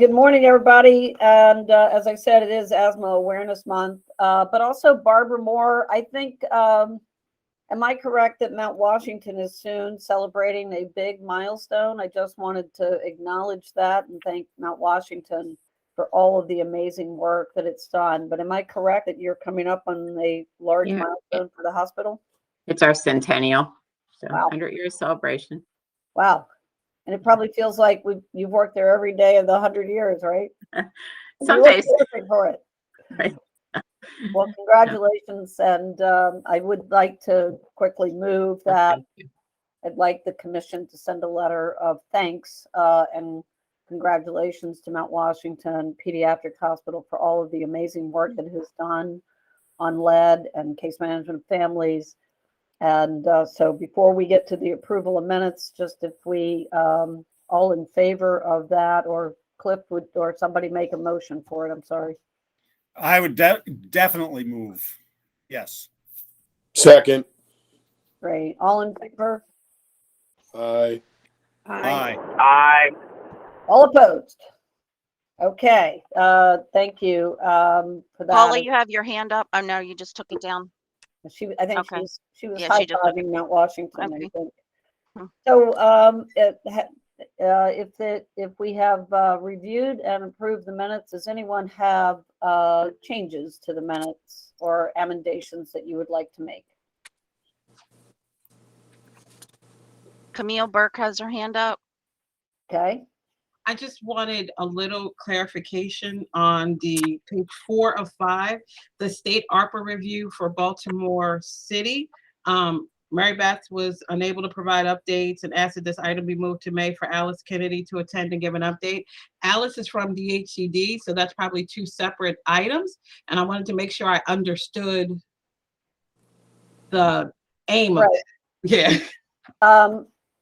Good morning, everybody. And as I said, it is Asthma Awareness Month, but also Barbara Moore. I think, am I correct that Mount Washington is soon celebrating a big milestone? I just wanted to acknowledge that and thank Mount Washington for all of the amazing work that it's done. But am I correct that you're coming up on a large milestone for the hospital? It's our centennial, so Wow. 100-year celebration. Wow. And it probably feels like you've worked there every day of the 100 years, right? Some days. For it. Right. Well, congratulations. And I would like to quickly move that I'd like the commission to send a letter of thanks and congratulations to Mount Washington Pediatric Hospital for all of the amazing work that it has done on lead and case management of families. And so before we get to the approval of minutes, just if we all in favor of that, or Cliff would, or somebody make a motion for it. I'm sorry. I would definitely move. Yes. Second. Great. All in favor? Aye. Aye. Aye. All opposed? Okay. Thank you for that. Paula, you have your hand up. Oh no, you just took it down. I think Okay. she was Yeah, high she just- fiving Mount Washington. Okay. I think. Hmm. So if we have reviewed and approved the minutes, does anyone have changes to the minutes or emendations that you would like to make? Camille Burke has her hand up. Okay. I just wanted a little clarification on the page 4 of 5, the state ARPA review for Baltimore City. Mary Beth was unable to provide updates and asked that this item be moved to May for Alice Kennedy to attend and give an update. Alice is from DHCD, so that's probably 2 separate items. And I wanted to make sure I understood the aim of it. Yeah.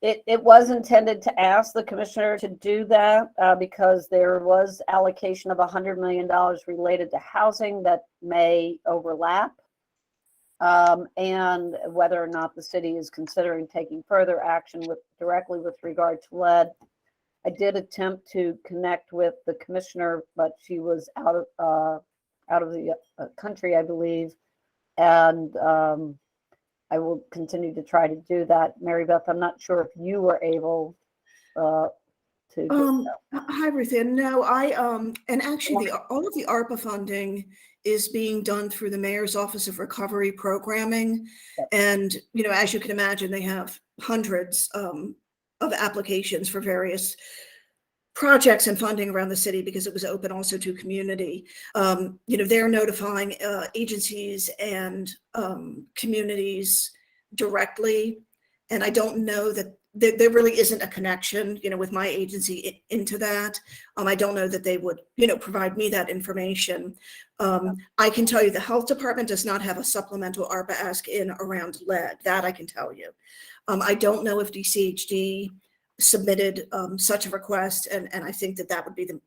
It was intended to ask the commissioner to do that because there was allocation of $100 million related to housing that may overlap, and whether or not the city is considering taking further action directly with regard to lead. I did attempt to connect with the commissioner, but she was out of the country, I believe, and I will continue to try to do that. Mary Beth, I'm not sure if you were able to. Hi, Ruth Ann. No, and actually all of the ARPA funding is being done through the Mayor's Office of Recovery Programming. Yep. And, as you can imagine, they have hundreds of applications for various projects and funding around the city because it was open also to community. They're notifying agencies and communities directly. And I don't know that there really isn't a connection, with my agency into that. I don't know that they would, provide me that information. I can tell you the health department does not have a supplemental ARPA ask in around lead. That I can tell you. I don't know if DCHD submitted such a request, and I think that would be the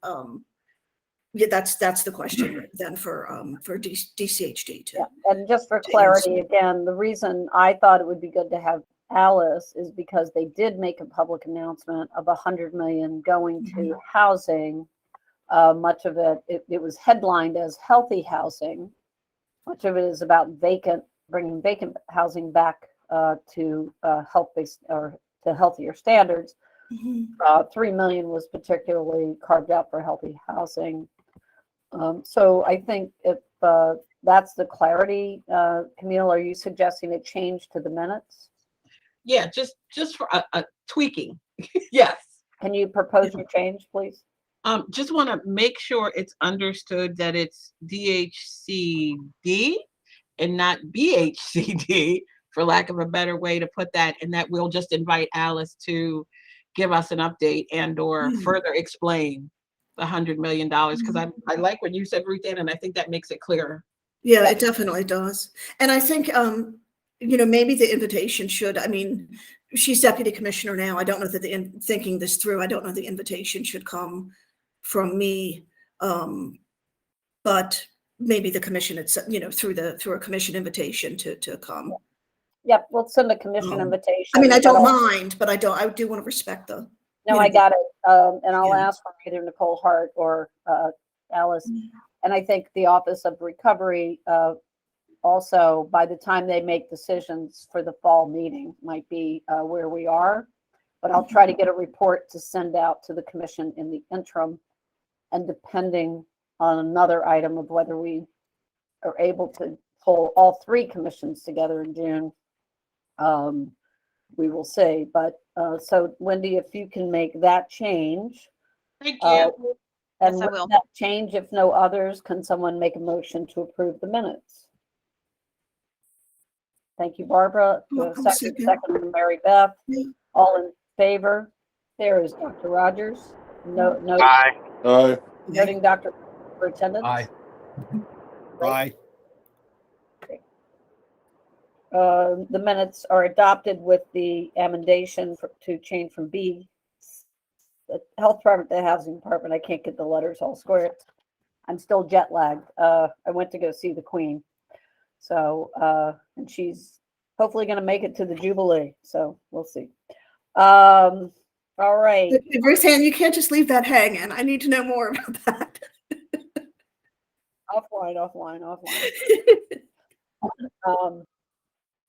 that's the question then for DCHD too. Yeah. And just for clarity, again, the reason I thought it would be good to have Alice is because they did make a public announcement of $100 million going to housing. Much of it was headlined as healthy housing. Much of it is about bringing vacant housing back to health-based or to healthier standards. $3 million was particularly carved out for healthy housing. So I think if that's the clarity, Camille, are you suggesting a change to the minutes? Yeah, just for a tweaking. Yes. Can you propose your change, please? Just want to make sure it's understood that it's DHCD and not BHCD, for lack of a better way to put that, and that we'll just invite Alice to give us an update and or further explain the $100 million, because I like what you said, Ruth Ann, and I think that makes it clearer. Yeah, it definitely does. And I think, maybe the invitation should, she's deputy commissioner now. I don't know that thinking this through, I don't know the invitation should come from me, but maybe the commission, it's, through a commission invitation to come. Yep, we'll send a commission invitation. I don't mind, but I do want to respect the No, you I know, got it. And I'll Yeah. ask for either Nicole Hart or Alice. And I think the Office of Recovery also, by the time they make decisions for the fall meeting, might be where we are. But I'll try to get a report to send out to the commission in the interim. And depending on another item of whether we are able to pull all three commissions together in June, we will see. But so Wendy, if you can make that change. Thank you. And Yes, I with will. that change, if no others, can someone make a motion to approve the minutes? Thank you, Barbara. I'll Second, second. from Mary Beth. Yeah. All in favor? There is Dr. Rogers. No, Aye. noting Dr. for attendance. Aye. Aye. The minutes are adopted with the amendation to change from B, the health department to the housing department. I can't get the letters all square. I'm still jet lagged. I went to go see the Queen. So, and she's hopefully going to make it to the Jubilee. So we'll see. All right. Roseanne, you can't just leave that hanging. I need to know more about that. Offline.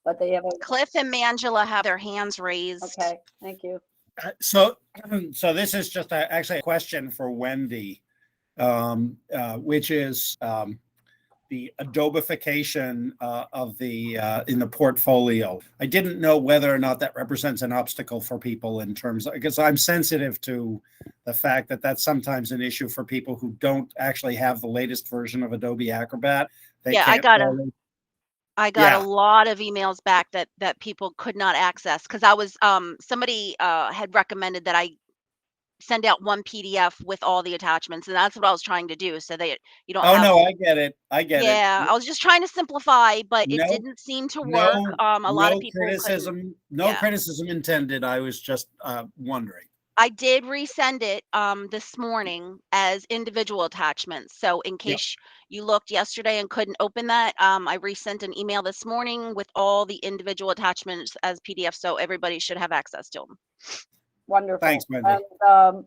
But they have a, Cliff and Mangela have their hands raised. okay, thank you. So this is just actually a question for Wendy, which is the adobification of the in the portfolio. I didn't know whether or not that represents an obstacle for people in terms of, because I'm sensitive to the fact that that's sometimes an issue for people who don't actually have the latest version of Adobe Acrobat. They Yeah, I got Yeah. a lot of emails back that people could not access because I was somebody had recommended that I send out one PDF with all the attachments, and that's what I was trying to do so that you don't Oh, have. no, I get it. Yeah, I was just trying to simplify, but it No- didn't seem to work. A lot of people couldn't. No yeah. criticism intended. I was just wondering. I did resend it this morning as individual attachments. So in case you looked yesterday and couldn't open that, I resent an email this morning with all the individual attachments as PDF. So everybody should have access to them. Wonderful. Thanks, Wendy. And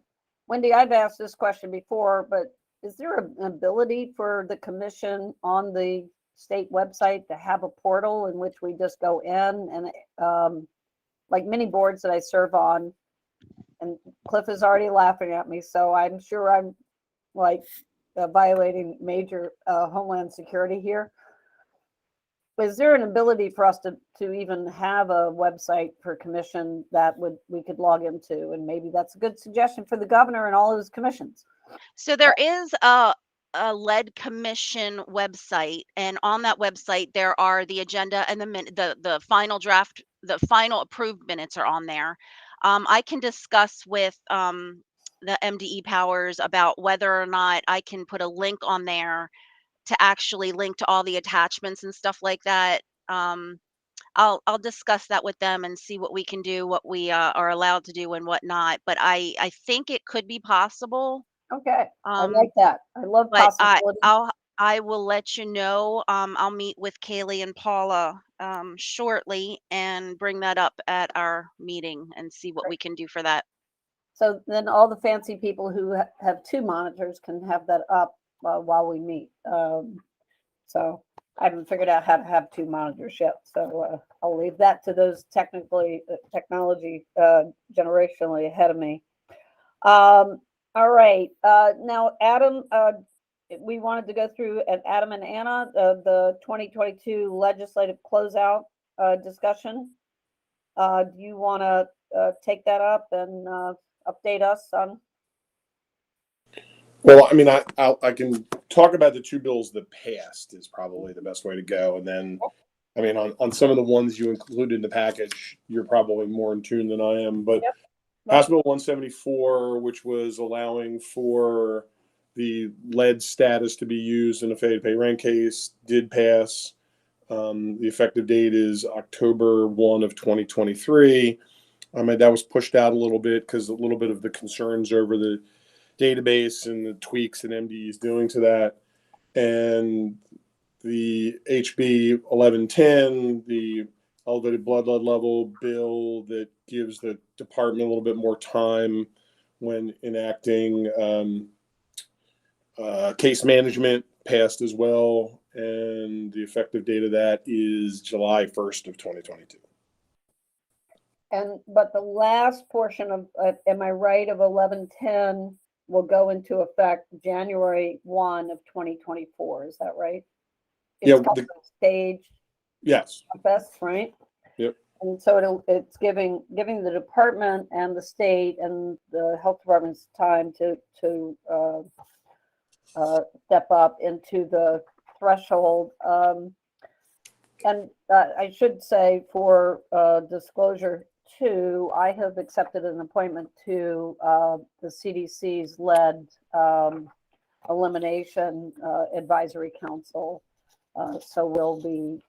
Wendy, I've asked this question before, but is there an ability for the commission on the state website to have a portal in which we just go in and like many boards that I serve on, and Cliff is already laughing at me, so I'm sure I'm like violating major homeland security here. Is there an ability for us to even have a website for commission that we could log into? And maybe that's a good suggestion for the governor and all his commissions. So there is a lead commission website, and on that website there are the agenda and the final draft, the final approved minutes are on there. I can discuss with the MDE powers about whether or not I can put a link on there to actually link to all the attachments and stuff like that. I'll discuss that with them and see what we can do, what we are allowed to do and what not. But I think it could be possible. Okay, I like that. I love But possibilities. I will let you know. I'll meet with Kaylee and Paula shortly and bring that up at our meeting and see what we can do for that. So then all the fancy people who have two monitors can have that up while we meet. So I haven't figured out how to have two monitors yet. So I'll leave that to those technology generationally ahead of me. All right. Now, Adam, we wanted to go through, and Adam and Anna, the 2022 legislative closeout discussion. Do you want to take that up and update us on? Well, I mean, I can talk about the two bills that passed is probably the best way to go. And then, I mean, on some of the ones you included in the package, you're probably more in tune than I am. But House Bill 174, which was allowing for the lead status to be used in a failure to pay rent case, did pass. The effective date is October 1 of 2023. I mean, that was pushed out a little bit because a little bit of the concerns over the database and the tweaks that MDE is doing to that. And the HB 1110, the elevated blood level bill that gives the department a little bit more time when enacting case management passed as well. And the effective date of that is July 1st of 2022. But the last portion of, am I right, of 1110 will go into effect January 1 of 2024. Is that right? Yeah, It's called the stage Yes. process, right? Yep. And so it's giving the department and the state and the health department's time to step up into the threshold. And I should say, for disclosure too, I have accepted an appointment to the CDC's lead elimination advisory council. So we'll be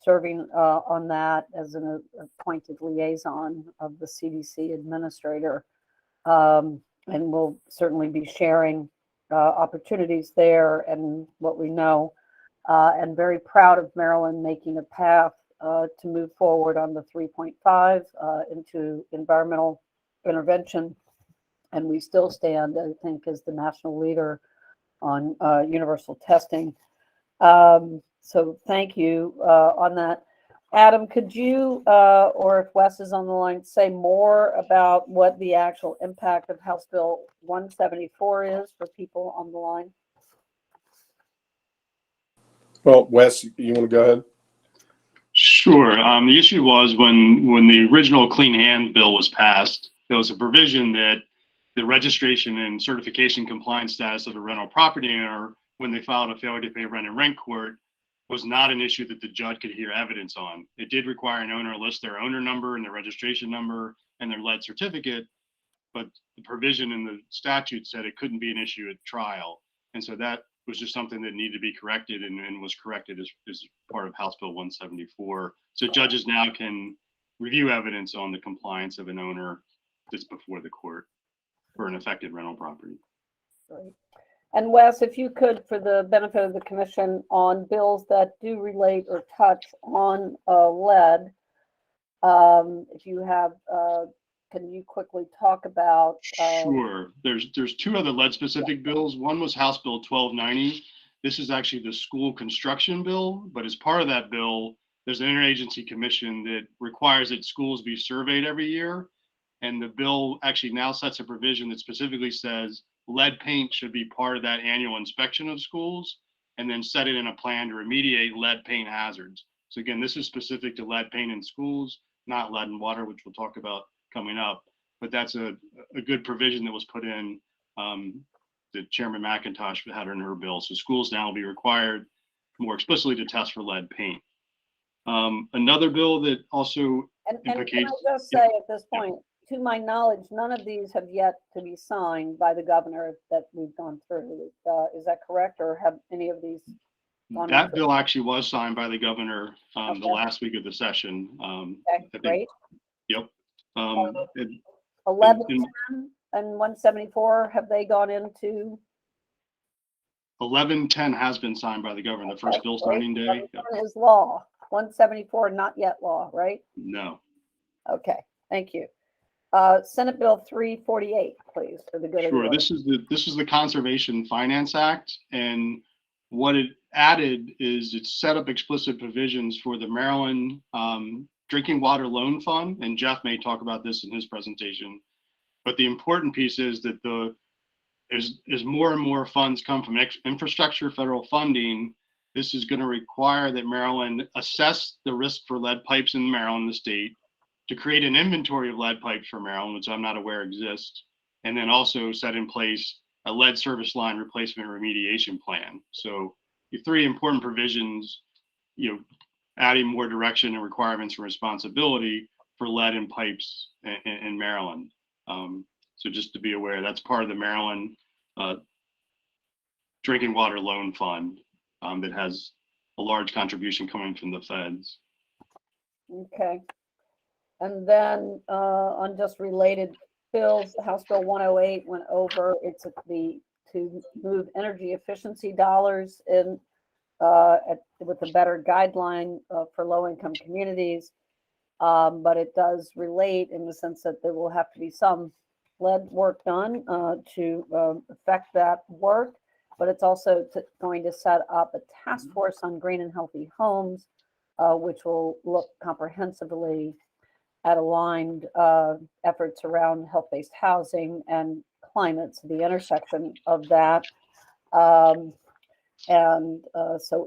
serving on that as an appointed liaison of the CDC administrator. And we'll certainly be sharing opportunities there and what we know. And very proud of Maryland making a path to move forward on the 3.5 into environmental intervention. And we still stand, I think, as the national leader on universal testing. So thank you on that. Adam, could you, or if Wes is on the line, say more about what the actual impact of House Bill 174 is for people on the line? Well, Wes, you want to go ahead? Sure. The issue was when the original Clean Hand Bill was passed, there was a provision that the registration and certification compliance status of a rental property owner, when they filed a failure to pay rent in rent court, was not an issue that the judge could hear evidence on. It did require an owner to list their owner number and their registration number and their lead certificate, but the provision in the statute said it couldn't be an issue at trial. And so that was just something that needed to be corrected and was corrected as part of House Bill 174. So judges now can review evidence on the compliance of an owner that's before the court for an affected rental property. Right. And Wes, if you could, for the benefit of the commission, on bills that do relate or touch on lead, if you have, can you quickly talk about? Sure. There's two other lead specific bills. One was House Bill 1290. This is actually the school construction bill, but as part of that bill, there's an interagency commission that requires that schools be surveyed every year. And the bill actually now sets a provision that specifically says lead paint should be part of that annual inspection of schools, and then set it in a plan to remediate lead paint hazards. So again, this is specific to lead paint in schools, not lead and water, which we'll talk about coming up. But that's a good provision that was put in that Chairman McIntosh had in her bill. So schools now will be required more explicitly to test for lead paint. Another bill that also and can implicates. I just say at this point, to my knowledge, none of these have yet to be signed by the governor that we've gone through. Is that correct, or have any of these gone That into- bill actually was signed by the governor Okay. the last week of the session. Okay, I think- great. Yep. 1110 and 174, have they gone into? 1110 has been signed by the governor, the first Okay, bill great. signing day. Yep. 1110 is law. 174 not yet law, right? No. Okay, thank you. Senate Bill 348, please, for the good of the Sure. order. This is the Conservation Finance Act, and what it added is it set up explicit provisions for the Maryland Drinking Water Loan Fund, and Jeff may talk about this in his presentation. But the important piece is that as more and more funds come from infrastructure federal funding, this is going to require that Maryland assess the risk for lead pipes in Maryland, the state, to create an inventory of lead pipes for Maryland, which I'm not aware exists, and then also set in place a lead service line replacement remediation plan. So the three important provisions, adding more direction and requirements and responsibility for lead in pipes in Maryland. So just to be aware, that's part of the Maryland Drinking Water Loan Fund that has a large contribution coming from the feds. Okay. And then on just related bills, House Bill 108 went over. It's to move energy efficiency dollars in with a better guideline for low-income communities. But it does relate in the sense that there will have to be some lead work done to affect that work. But it's also going to set up a task force on green and healthy homes, which will look comprehensively at aligned efforts around health-based housing and climate, so the intersection of that. So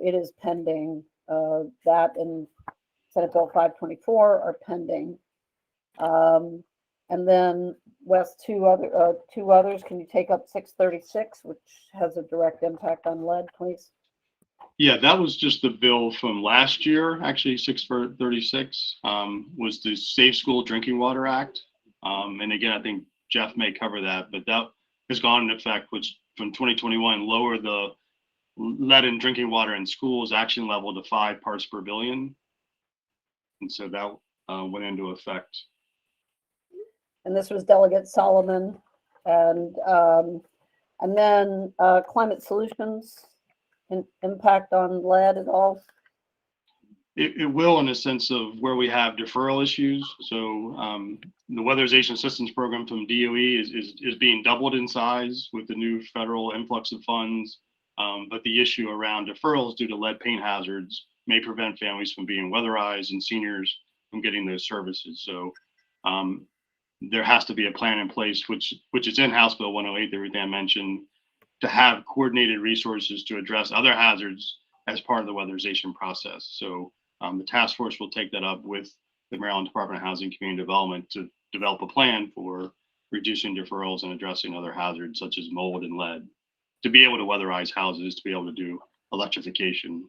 it is pending. That and Senate Bill 524 are pending. And then Wes, two others. Can you take up 636, which has a direct impact on lead, please? Yeah, that was just the bill from last year. Actually, 636 was the Safe School Drinking Water Act. And again, I think Jeff may cover that, but that has gone into effect, which from 2021 lowered the lead in drinking water in schools action level to 5 parts per billion. And so that went into effect. And this was Delegate Solomon, and then climate solutions impact on lead at all. It will, in a sense of where we have deferral issues. So the weatherization assistance program from DOE is being doubled in size with the new federal influx of funds. But the issue around deferrals due to lead paint hazards may prevent families from being weatherized and seniors from getting those services. So there has to be a plan in place, which is in House Bill 108 that Ruth Ann mentioned, to have coordinated resources to address other hazards as part of the weatherization process. So the task force will take that up with the Maryland Department of Housing and Community Development to develop a plan for reducing deferrals and addressing other hazards such as mold and lead, to be able to weatherize houses, to be able to do electrification.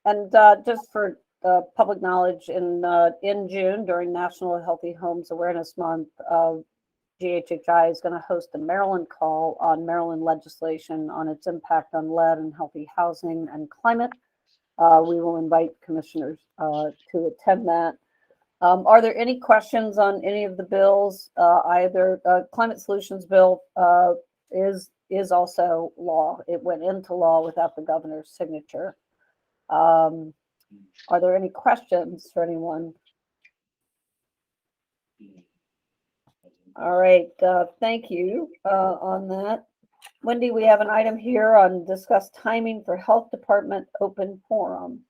And just for public knowledge, in June during National Healthy Homes Awareness Month, GHHI is going to host a Maryland call on Maryland legislation on its impact on lead and healthy housing and climate. We will invite commissioners to attend that. Are there any questions on any of the bills? Either climate solutions bill is also law. It went into law without the governor's signature. Are there any questions for anyone? All right, thank you on that. Wendy, we have an item here on discuss timing for health department open forum.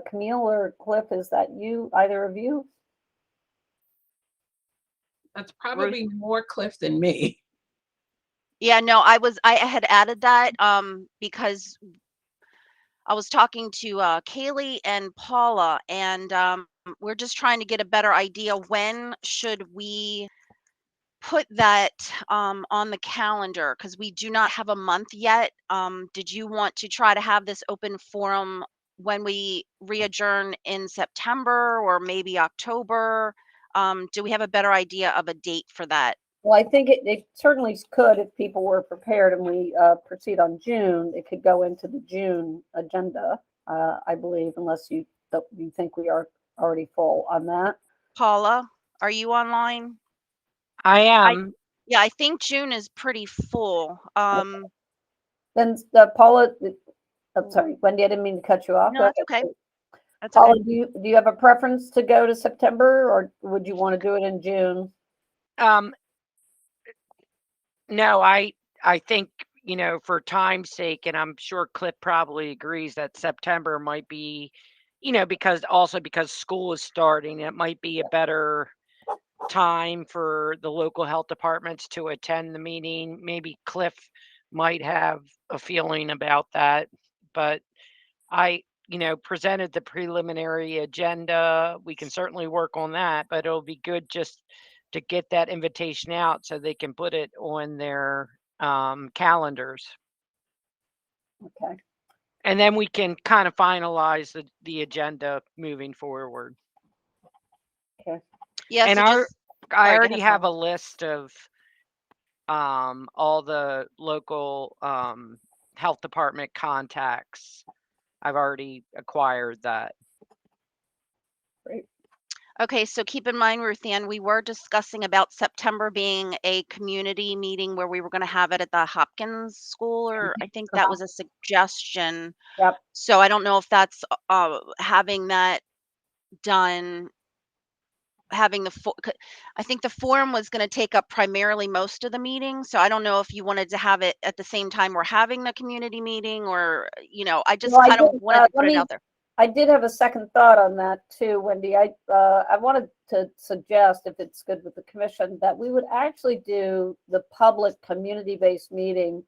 Camille or Cliff, is that you, either of you? That's probably more Cliff than me. Yeah, no, I had added that because I was talking to Kaylee and Paula, and we're just trying to get a better idea. When should we put that on the calendar? Because we do not have a month yet. Did you want to try to have this open forum when we re-adjourn in September or maybe October? Do we have a better idea of a date for that? Well, I think it certainly could if people were prepared and we proceed on June. It could go into the June agenda, I believe, unless you think we are already full on that. Paula, are you online? I am. Yeah, I think June is pretty full. Then Paula, I'm sorry, Wendy, I didn't mean to cut you off. No, that's okay. That's Paula, okay. do you have a preference to go to September, or would you want to do it in June? No, I think, for time's sake, and I'm sure Cliff probably agrees that September might be, because school is starting, it might be a better time for the local health departments to attend the meeting. Maybe Cliff might have a feeling about that, but I, presented the preliminary agenda. We can certainly work on that, but it'll be good just to get that invitation out so they can put it on their calendars. Okay. And then we can kind of finalize the agenda moving forward. Okay. Yeah, And so I just, sorry, go already ahead, have a Paula. list of all the local health department contacts. I've already acquired that. Great. Okay, so keep in mind, Ruth Ann, we were discussing about September being a community meeting where we were going to have it at the Hopkins School, or I think that was a suggestion. Yep. So I don't know if that's having that done, having I think the forum was going to take up primarily most of the meeting. So I don't know if you wanted to have it at the same time we're having the community meeting, or, I just Well, I kind of did, wanted to put it out there. I did have a second thought on that too, Wendy. I wanted to suggest, if it's good with the commission, that we would actually do the public community-based meeting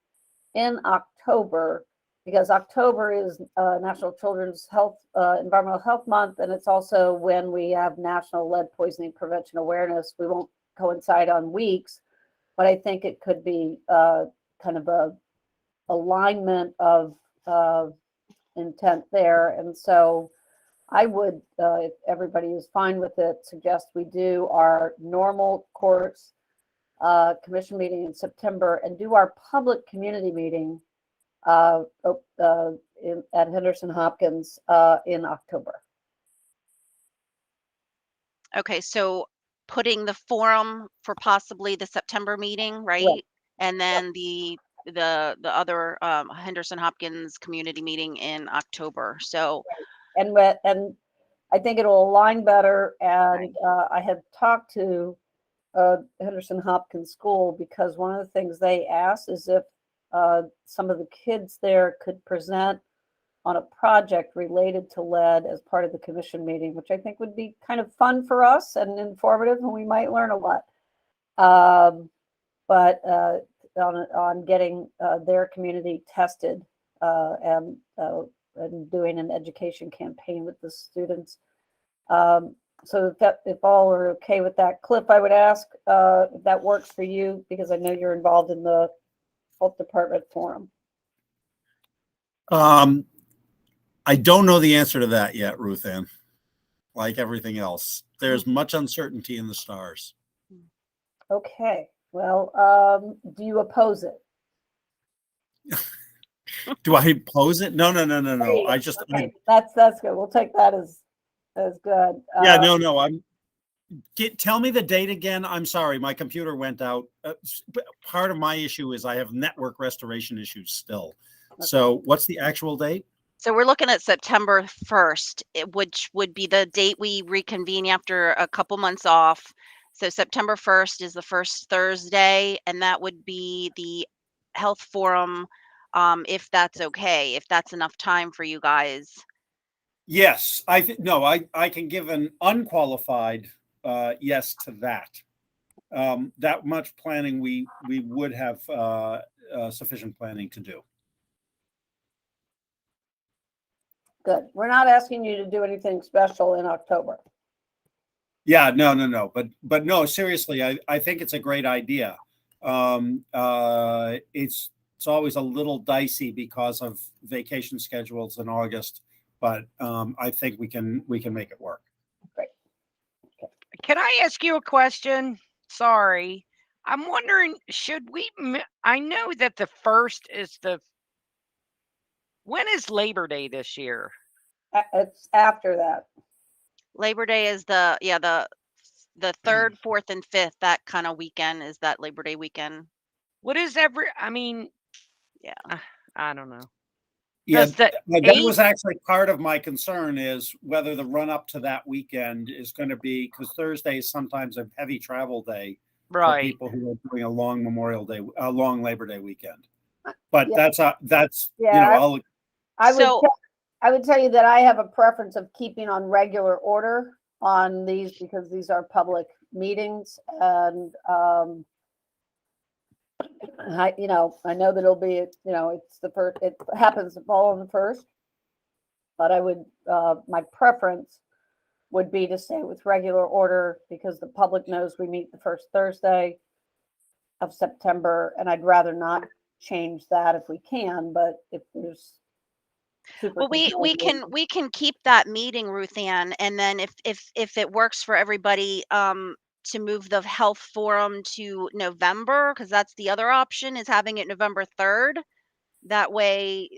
in October, because October is National Children's Health, Environmental Health Month, and it's also when we have National Lead Poisoning Prevention Awareness. We won't coincide on weeks, but I think it could be kind of a alignment of intent there. And so I would, if everybody is fine with it, suggest we do our normal course commission meeting in September and do our public community meeting at Henderson Hopkins in October. Okay, so putting the forum for possibly the September meeting, right? Right. And then the other Henderson Hopkins community meeting in October. So And I think it'll align better. And I had talked to Henderson Hopkins School, because one of the things they asked is if some of the kids there could present on a project related to lead as part of the commission meeting, which I think would be kind of fun for us and informative, and we might learn a lot. But on getting their community tested and doing an education campaign with the students. So if all are okay with that, Cliff, I would ask if that works for you, because I know you're involved in the health department forum. I don't know the answer to that yet, Ruth Ann. Like everything else, there's much uncertainty in the stars. Okay, well, do you oppose it? Do I oppose it? No. I just, Okay, that's good. We'll take that as good. yeah, no. Tell me the date again. I'm sorry, my computer went out. Part of my issue is I have network restoration issues still. Okay. So what's the actual date? So we're looking at September 1st, which would be the date we reconvene after a couple months off. So September 1st is the first Thursday, and that would be the health forum, if that's okay, if that's enough time for you guys. Yes, I can give an unqualified yes to that. That much planning we would have sufficient planning to do. Good. We're not asking you to do anything special in October. Yeah, no. But no, seriously, I think it's a great idea. It's always a little dicey because of vacation schedules in August, but I think we can make it work. Great. Okay. Can I ask you a question? Sorry. I'm wondering, should we, I know that the 1st is when is Labor Day this year? It's after that. Labor Day is the 3rd, 4th, and 5th. That kind of weekend is that Labor Day weekend. What is yeah, I don't know. Yeah, that was actually part of my concern, is whether the run up to that weekend is going to be, because Thursday is sometimes a heavy travel day for people who are doing a long Memorial Day, a long Labor Day weekend. But that's I would tell you that I have a preference of keeping on regular order on these, because these are public meetings, and I know that it'll be, it's the first, it happens to fall on the 1st, but I would, my preference would be to stay with regular order, because the public knows we meet the first Thursday of September, and I'd rather not change that if we can, but if there's well, we can keep that meeting, Ruth Ann, and then if it works for everybody, to move the health forum to November, because that's the other option, is having it November 3rd. That way,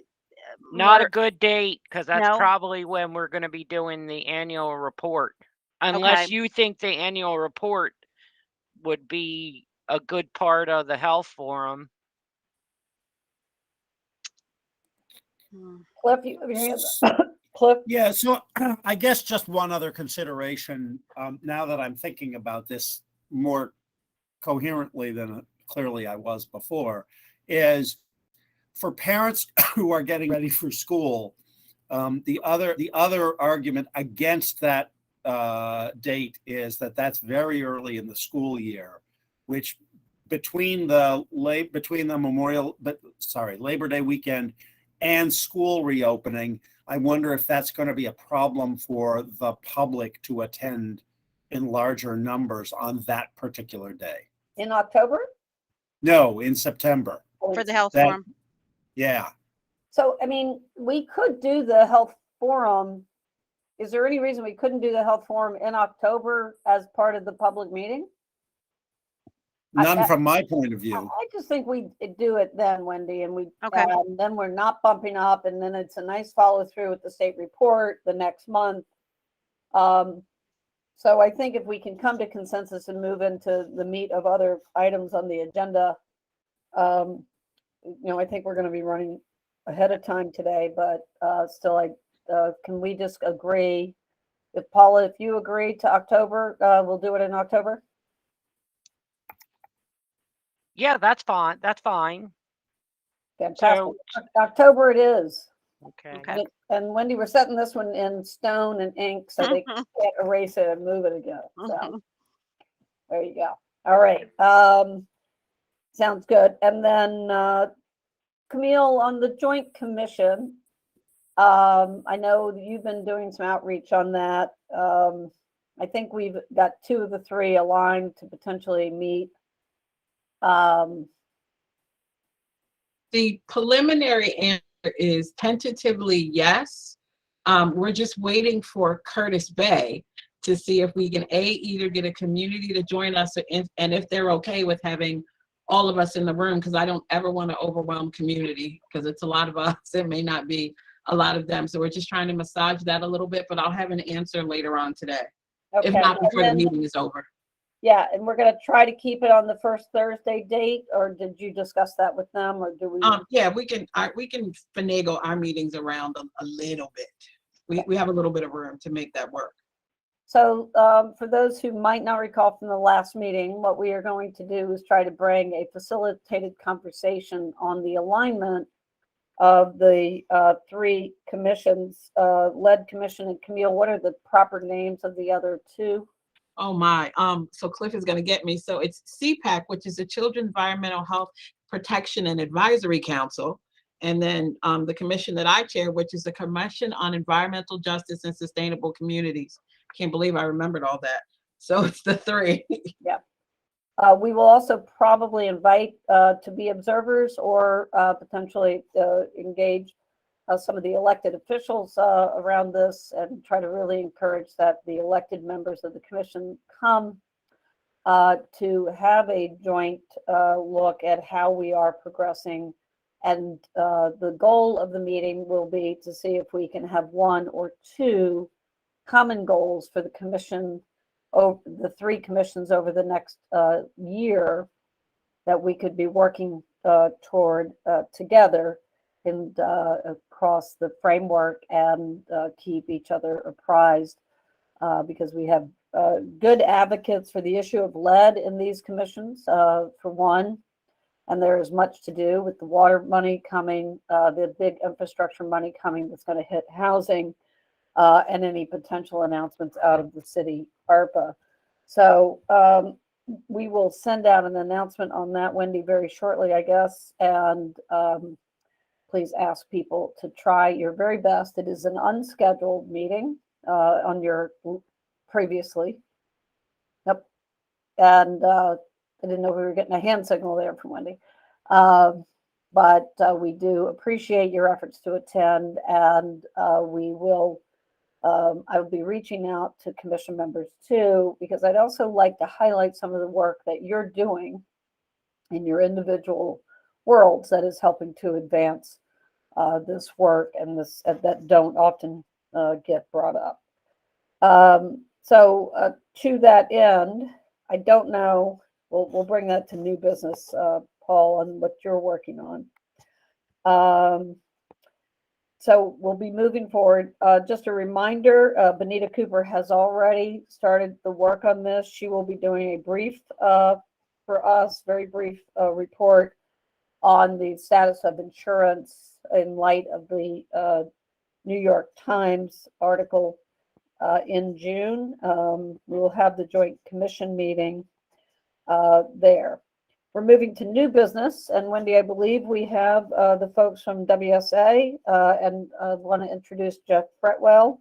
not a good date, because that's No? probably when we're going to be doing the annual report. Unless Okay. you think the annual report would be a good part of the health forum. Hmm. Cliff, Cliff, Yeah, so I guess just one other consideration, now that I'm thinking about this more coherently than clearly I was before, is for parents who are getting ready for school. The other argument against that date is that that's very early in the school year, which between the Labor Day weekend and school reopening, I wonder if that's going to be a problem for the public to attend in larger numbers on that particular day. in October? No, in September. For the health That- forum. Yeah. So, I mean, we could do the health forum. Is there any reason we couldn't do the health forum in October as part of the public meeting? None from my point of view. I just think we do it then, Wendy, and Okay. then we're not bumping up, and then it's a nice follow through with the state report the next month. So I think if we can come to consensus and move into the meat of other items on the agenda, I think we're going to be running ahead of time today, but still, can we just agree? If Paula, if you agree to October, we'll do it in October. Yeah, that's fine. That's fine. Fantastic. October it is. Okay. Okay. And Wendy, we're setting this one in stone and ink so they can't erase it and move it again. So there you go. All right. Sounds good. And then Camille, on the Joint Commission, I know that you've been doing some outreach on that. I think we've got 2 of the 3 aligned to potentially meet. The preliminary answer is tentatively yes. We're just waiting for Curtis Bay to see if we can either get a community to join us and if they're okay with having all of us in the room, because I don't ever want to overwhelm community because it's a lot of us. It may not be a lot of them. So we're just trying to massage that a little bit, but I'll have an answer later on today, Okay. if not before the And then- meeting is over. Yeah, and we're gonna try to keep it on the first Thursday date, or did you discuss that with them, or do we? Yeah, we can finagle our meetings around a little bit. We have a little bit of room to make that work. So for those who might not recall from the last meeting, what we are going to do is try to bring a facilitated conversation on the alignment of the 3 commissions, lead commission and Camille. What are the proper names of the other 2? Oh my, so Cliff is gonna get me. So it's CPAC, which is the Children's Environmental Health Protection and Advisory Council. And then the commission that I chair, which is the Commission on Environmental Justice and Sustainable Communities. Can't believe I remembered all that. So it's the 3. Yeah. We will also probably invite to be observers or potentially engage some of the elected officials around this and try to really encourage that the elected members of the commission come to have a joint look at how we are progressing. And the goal of the meeting will be to see if we can have 1 or 2 common goals for the commission, the 3 commissions over the next year that we could be working toward together and across the framework and keep each other apprised because we have good advocates for the issue of lead in these commissions, for one, and there is much to do with the water money coming, the big infrastructure money coming that's going to hit housing, and any potential announcements out of the city ARPA. So we will send out an announcement on that, Wendy, very shortly, I guess, and please ask people to try your very best. It is an unscheduled meeting on your previously. Yep. And I didn't know we were getting a hand signal there from Wendy. But we do appreciate your efforts to attend, and we will, I will be reaching out to commission members too, because I'd also like to highlight some of the work that you're doing in your individual worlds that is helping to advance this work and this that don't often get brought up. So to that end, I don't know, we'll bring that to new business, Paul, and what you're working on. So we'll be moving forward. Just a reminder, Benita Cooper has already started the work on this. She will be doing a brief for us, very brief report on the status of insurance in light of the New York Times article in June. We will have the Joint Commission meeting there. We're moving to new business, and Wendy, I believe we have the folks from WSA, and I want to introduce Jeff Fretwell,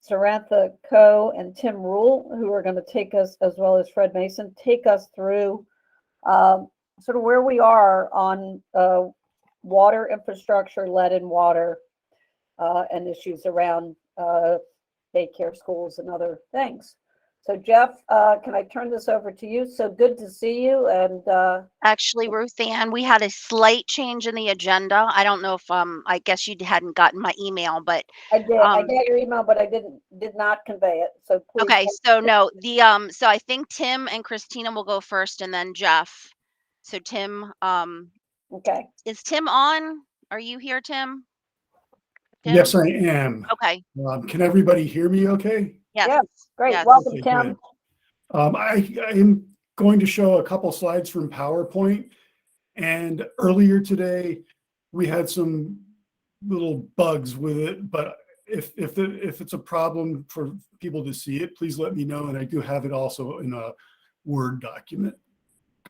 Sarantha Coe, and Tim Rule, who are going to take us, as well as Fred Mason, take us through sort of where we are on water infrastructure, lead in water, and issues around daycare schools and other things. So Jeff, can I turn this over to you? So good to see you. And actually, Ruth Ann, we had a slight change in the agenda. I don't know if I guess you hadn't gotten my email, but I did. I got your email, but I did not convey it. So please. okay. So no, so I think Tim and Christina will go first, and then Jeff. So Tim, okay. Is Tim on? Are you here, Tim? Yes, I am. Okay. Can everybody hear me okay? Yes. Great. Yes. Welcome, Okay, Tim. good. I am going to show a couple slides from PowerPoint. And earlier today, we had some little bugs with it. But if it's a problem for people to see it, please let me know. And I do have it also in a Word document.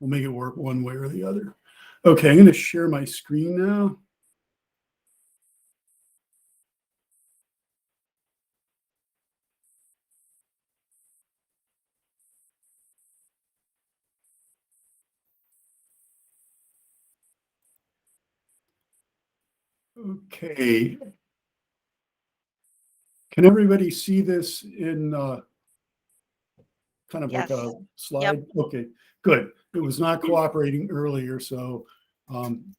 We'll make it work one way or the other. Okay, I'm going to share my screen now. Okay. Can everybody see this in kind of like a slide? Yep. Okay, good. It was not cooperating earlier, so I'm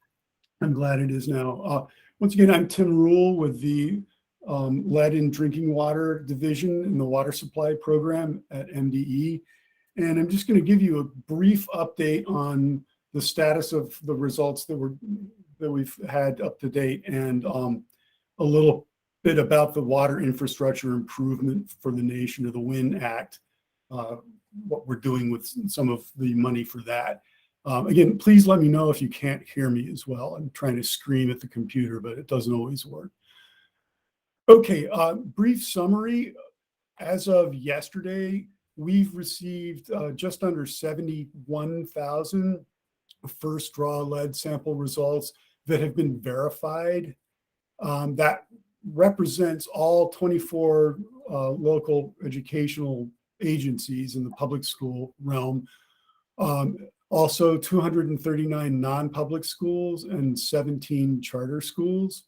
glad it is now. Once again, I'm Tim Rule with the Lead in Drinking Water Division in the Water Supply Program at MDE. And I'm just going to give you a brief update on the status of the results that we've had up to date, and a little bit about the water infrastructure improvement for the nation, or the WIN Act, what we're doing with some of the money for that. Again, please let me know if you can't hear me as well. I'm trying to scream at the computer, but it doesn't always work. Okay, brief summary. As of yesterday, we've received just under 71,000 first draw lead sample results that have been verified. That represents all 24 local educational agencies in the public school realm. Also 239 non-public schools and 17 charter schools.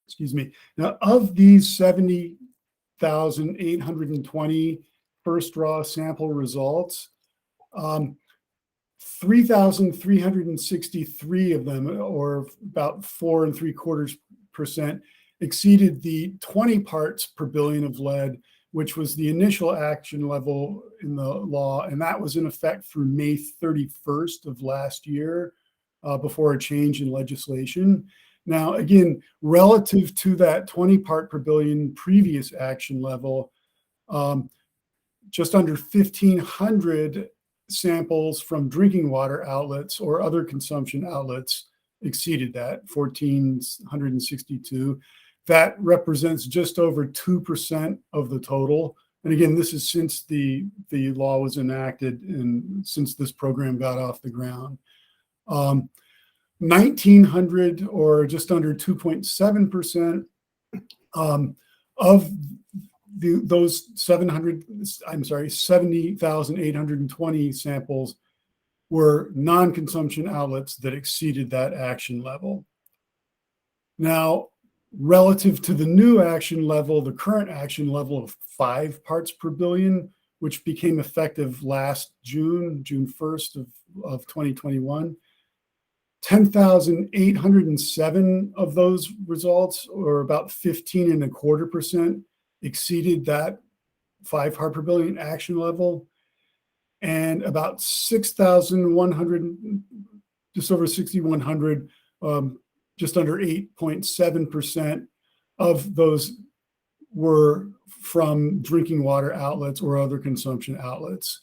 Excuse me. Now, of these 70,820 first draw sample results, 3,363 of them, or about 4.75%, exceeded the 20 parts per billion of lead, which was the initial action level in the law, and that was in effect through May 31st of last year, before a change in legislation. Now, again, relative to that 20 part per billion previous action level, just under 1,500 samples from drinking water outlets or other consumption outlets exceeded that, 1,462. That represents just over 2% of the total. And again, this is since the law was enacted and since this program got off the ground. 1,900, or just under 2.7%, of those 70,820 samples were non-consumption outlets that exceeded that action level. Now, relative to the new action level, the current action level of 5 parts per billion, which became effective last June 1st of 2021, 10,807 of those results, or about 15.25%, exceeded that 5 part per billion action level. And about 6,100, just over 6,100, just under 8.7% of those were from drinking water outlets or other consumption outlets.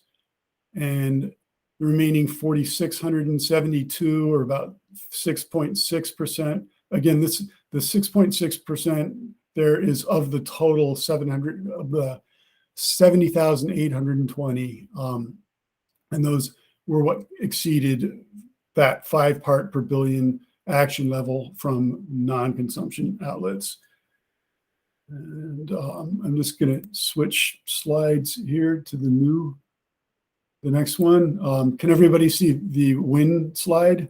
And the remaining 4,672, or about 6.6%. Again, the 6.6% there is of the total 700 of the 70,820. And those were what exceeded that 5 part per billion action level from non-consumption outlets. And I'm just going to switch slides here to the next one. Can everybody see the wind slide?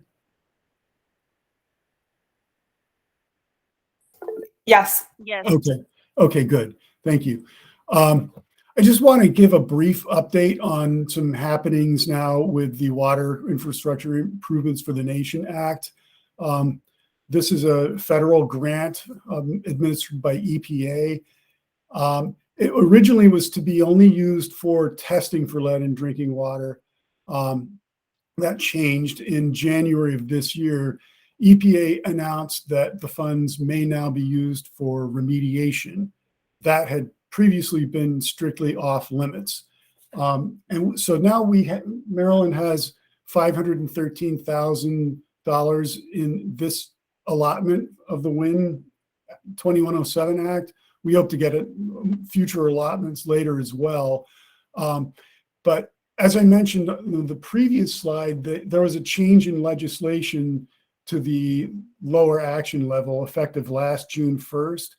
Yes. Yes. Okay, good. Thank you. I just want to give a brief update on some happenings now with the Water Infrastructure Improvements for the Nation Act. This is a federal grant administered by EPA. It originally was to be only used for testing for lead in drinking water. That changed in January of this year. EPA announced that the funds may now be used for remediation. That had previously been strictly off limits. And so now Maryland has $513,000 in this allotment of the WIN 2107 Act. We hope to get future allotments later as well. But as I mentioned in the previous slide, there was a change in legislation to the lower action level effective last June 1st.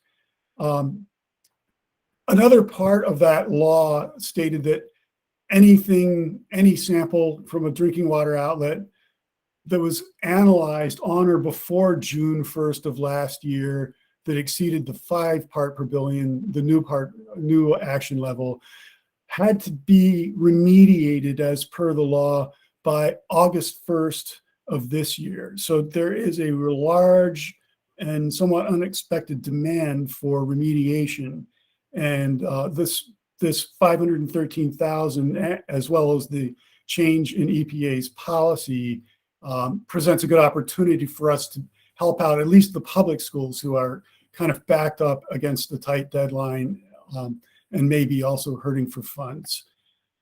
Another part of that law stated that any sample from a drinking water outlet that was analyzed on or before June 1st of last year that exceeded the 5 part per billion, the new action level, had to be remediated as per the law by August 1st of this year. So there is a large and somewhat unexpected demand for remediation. And this 513,000, as well as the change in EPA's policy, presents a good opportunity for us to help out at least the public schools who are kind of backed up against the tight deadline and maybe also hurting for funds.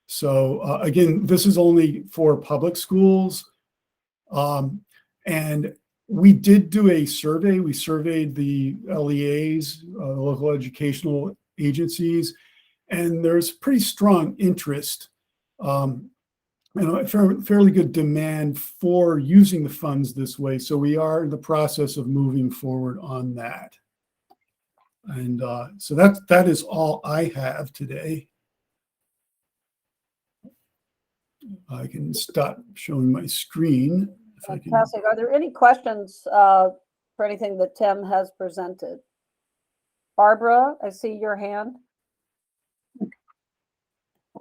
So again, this is only for public schools. And we did do a survey. We surveyed the LEAs, local educational agencies, and there's pretty strong interest and a fairly good demand for using the funds this way. So we are in the process of moving forward on that. And so that is all I have today. I can stop showing my screen. If I can. Fantastic. Are there any questions for anything that Tim has presented? Barbara, I see your hand.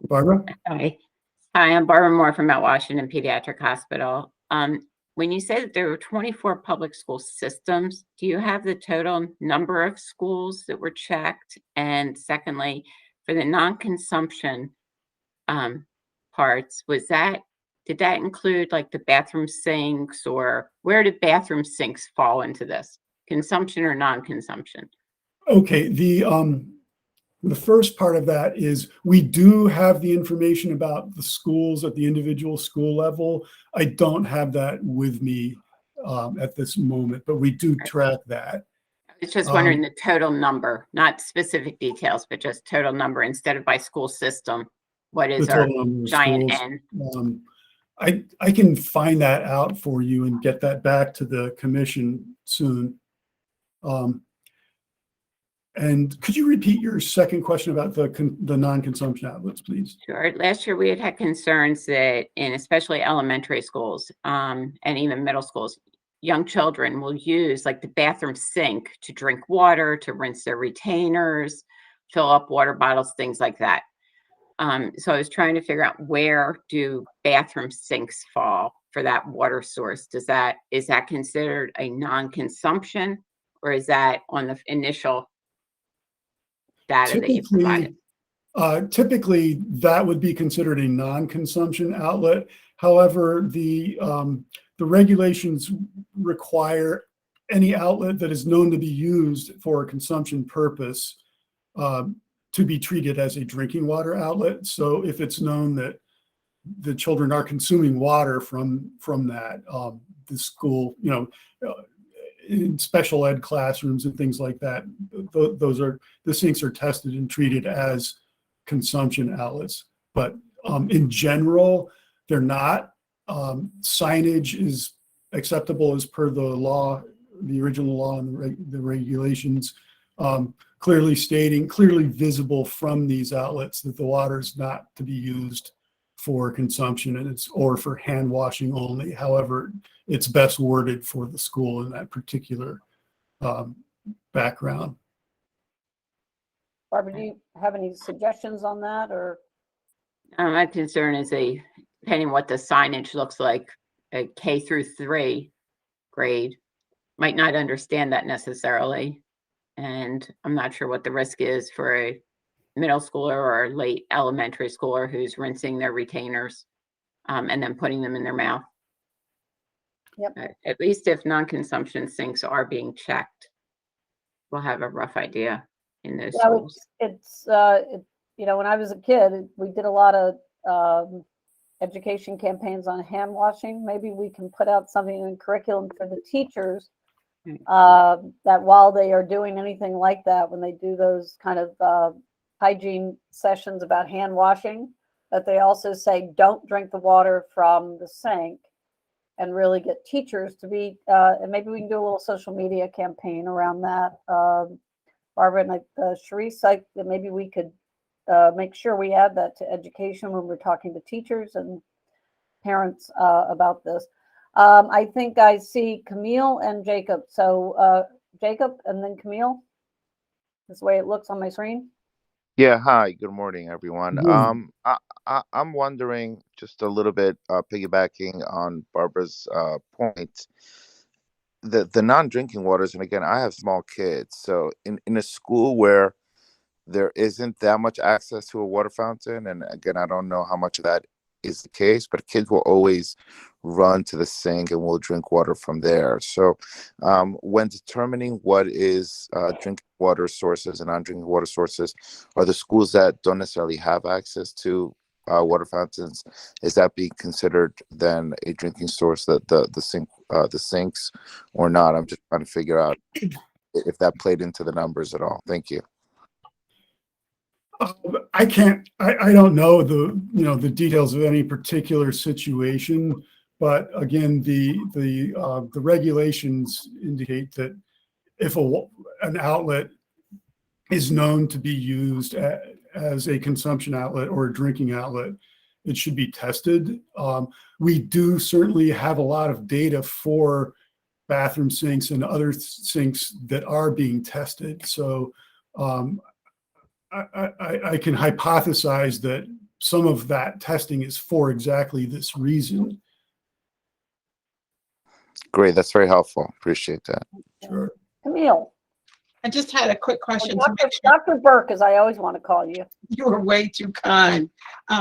Barbara? Hi, I'm Barbara Moore from Mount Washington Pediatric Hospital. When you say that there were 24 public school systems, do you have the total number of schools that were checked? And secondly, for the non-consumption parts, did that include like the bathroom sinks, or where did bathroom sinks fall into this? Consumption or non-consumption? Okay, the first part of that is we do have the information about the schools at the individual school level. I don't have that with me at this moment, but we do track that. I was just wondering the total number, not specific details, but just total number instead of by school system. What is our giant N? I can find that out for you and get that back to the commission soon. And could you repeat your second question about the non-consumption outlets, please? Sure. Last year, we had concerns that in especially elementary schools and even middle schools, young children will use like the bathroom sink to drink water, to rinse their retainers, fill up water bottles, things like that. So I was trying to figure out, where do bathroom sinks fall for that water source? Is that considered a non-consumption, or is that on the initial data that you provided? Typically, that would be considered a non-consumption outlet. However, the regulations require any outlet that is known to be used for a consumption purpose to be treated as a drinking water outlet. So if it's known that the children are consuming water from that, the school, in special ed classrooms and things like that, the sinks are tested and treated as consumption outlets. But in general, they're not. Signage is acceptable as per the law, the original law and the regulations, clearly stating, clearly visible from these outlets that the water is not to be used for consumption, and or for hand washing only. However, it's best worded for the school in that particular background. Barbara, do you have any suggestions on that, or? My concern is depending what the signage looks like, a K through 3 grade might not understand that necessarily. And I'm not sure what the risk is for a middle schooler or a late elementary schooler who's rinsing their retainers and then putting them in their mouth. Yep. At least if non-consumption sinks are being checked, we'll have a rough idea in those schools. It's when I was a kid, we did a lot of education campaigns on hand washing. Maybe we can put out something in curriculum for the teachers that while they are doing anything like that, when they do those kind of hygiene sessions about hand washing, that they also say, don't drink the water from the sink, and really get teachers to be, and maybe we can do a little social media campaign around that. Barbara and Sharice, maybe we could make sure we add that to education when we're talking to teachers and parents about this. I think I see Camille and Jacob. So Jacob and then Camille. That's the way it looks on my screen. Yeah, hi, good morning, everyone. Good. I'm wondering, just a little bit, piggybacking on Barbara's point, the non-drinking waters, and again, I have small kids, so in a school where there isn't that much access to a water fountain, and again, I don't know how much of that is the case, but kids will always run to the sink and will drink water from there. So when determining what is drinking water sources and non-drinking water sources, are the schools that don't necessarily have access to water fountains, is that being considered then a drinking source, that the sinks, or not? I'm just trying to figure out if that played into the numbers at all. Thank you. I don't know the details of any particular situation, but again, the regulations indicate that if an outlet is known to be used as a consumption outlet or a drinking outlet, it should be tested. We do certainly have a lot of data for bathroom sinks and other sinks that are being tested. So I can hypothesize that some of that testing is for exactly this reason. Great, that's very helpful. Appreciate that. Sure. Camille. I just had a quick question. Dr. Burke, as I always want to call you. You were way too kind.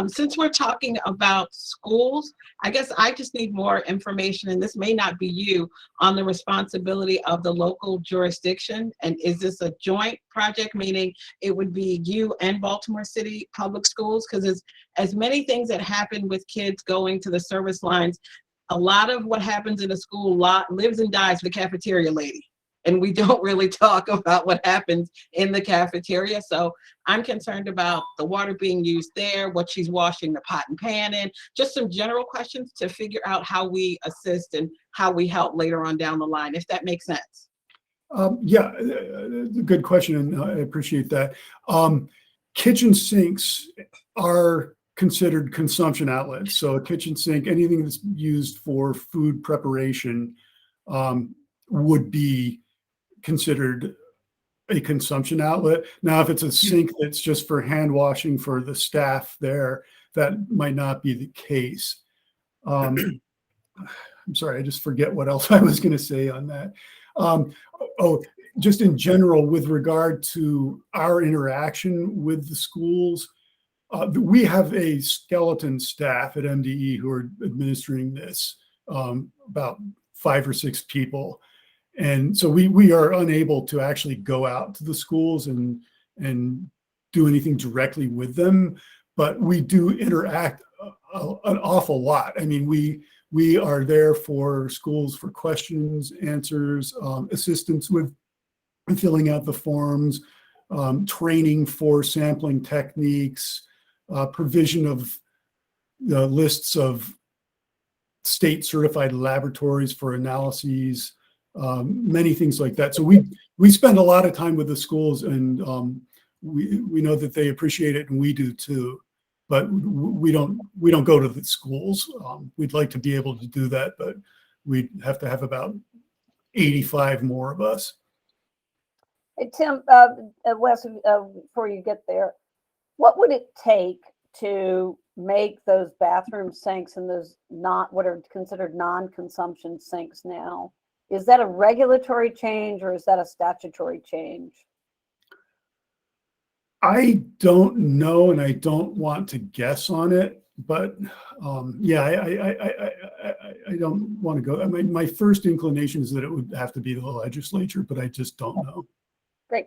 Since we're talking about schools, I guess I just need more information, and this may not be you, on the responsibility of the local jurisdiction. And is this a joint project, meaning it would be you and Baltimore City Public Schools? Because as many things that happen with kids going to the service lines, a lot of what happens in a school lives and dies with the cafeteria lady. And we don't really talk about what happens in the cafeteria. So I'm concerned about the water being used there, what she's washing the pot and pan in, just some general questions to figure out how we assist and how we help later on down the line, if that makes sense. Yeah, good question, and I appreciate that. Kitchen sinks are considered consumption outlets. So a kitchen sink, anything that's used for food preparation, would be considered a consumption outlet. Now, if it's a sink that's just for hand washing for the staff there, that might not be the case. I'm sorry, I just forget what else I was going to say on that. Just in general, with regard to our interaction with the schools, we have a skeleton staff at MDE who are administering this, about 5 or 6 people. And so we are unable to actually go out to the schools and do anything directly with them, but we do interact an awful lot. I mean, we are there for schools for questions, answers, assistance with filling out the forms, training for sampling techniques, provision of the lists of state certified laboratories for analyses, many things like that. So we spend a lot of time with the schools, and we know that they appreciate it, and we do too. But we don't go to the schools. We'd like to be able to do that, but we'd have to have about 85 more of us. Hey, Tim, Wes, before you get there, what would it take to make those bathroom sinks and those not what are considered non-consumption sinks now? Is that a regulatory change or is that a statutory change? I don't know, and I don't want to guess on it, but yeah, I don't want to go. I mean, my first inclination is that it would have to be the legislature, but I just don't know. Great,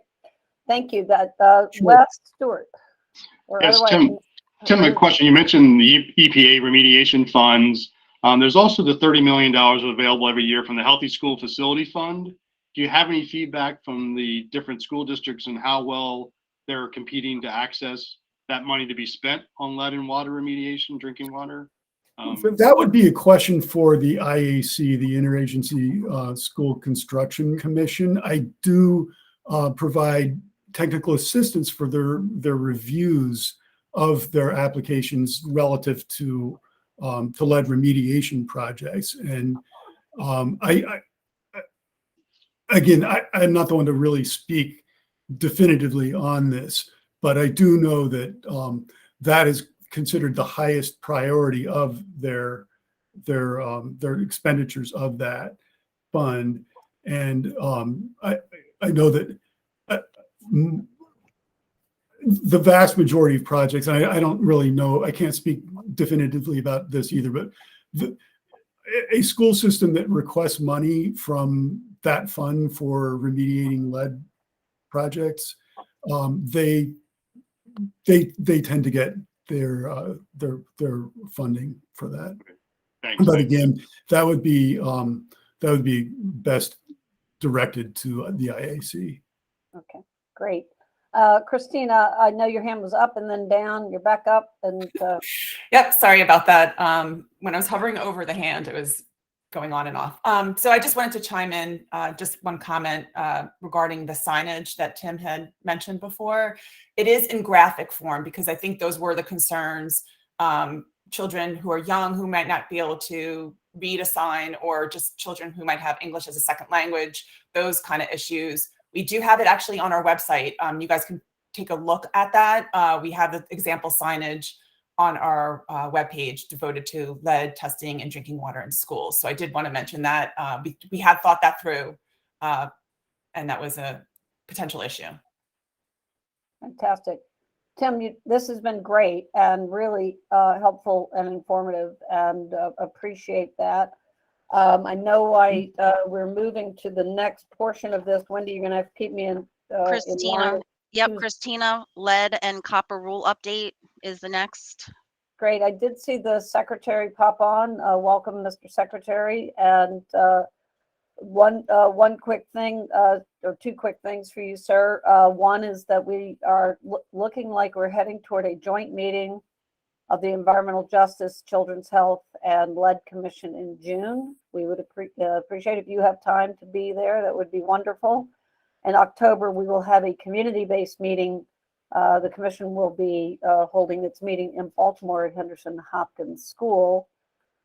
thank you. That Sure. Wes Stewart. Or Yes, otherwise- Tim, a question. You mentioned the EPA remediation funds. There's also the $30 million available every year from the Healthy School Facility Fund. Do you have any feedback from the different school districts and how well they're competing to access that money to be spent on lead and water remediation, drinking water? That would be a question for the IAC, the Interagency School Construction Commission. I do provide technical assistance for their reviews of their applications relative to lead remediation projects. And I'm not the one to really speak definitively on this, but I do know that that is considered the highest priority of their expenditures of that fund. And I know that the vast majority of projects, and I don't really know, I can't speak definitively about this either, but a school system that requests money from that fund for remediating lead projects, they tend to get their funding for that. Thanks. But again, that would be best directed to the IAC. Okay, great. Christina, I know your hand was up and then down. You're back up and. Yep, sorry about that. When I was hovering over the hand, it was going on and off. So I just wanted to chime in, just one comment regarding the signage that Tim had mentioned before. It is in graphic form because I think those were the concerns. Children who are young who might not be able to read a sign, or just children who might have English as a second language, those kind of issues. We do have it actually on our website. You guys can take a look at that. We have the example signage on our webpage devoted to lead testing and drinking water in schools. So I did want to mention that. We had thought that through, and that was a potential issue. Fantastic. Tim, this has been great and really helpful and informative, and appreciate that. I know we're moving to the next portion of this. Wendy, you're going to have to keep me in. Christina. Yep, Who's- Christina, lead and copper rule update is the next. Great. I did see the secretary pop on. Welcome, Mr. Secretary. And one quick thing, or 2 quick things for you, sir. One is that we are looking like we're heading toward a joint meeting of the Environmental Justice, Children's Health, and Lead Commission in June. We would appreciate if you have time to be there. That would be wonderful. In October, we will have a community-based meeting. The commission will be holding its meeting in Baltimore at Henderson Hopkins School,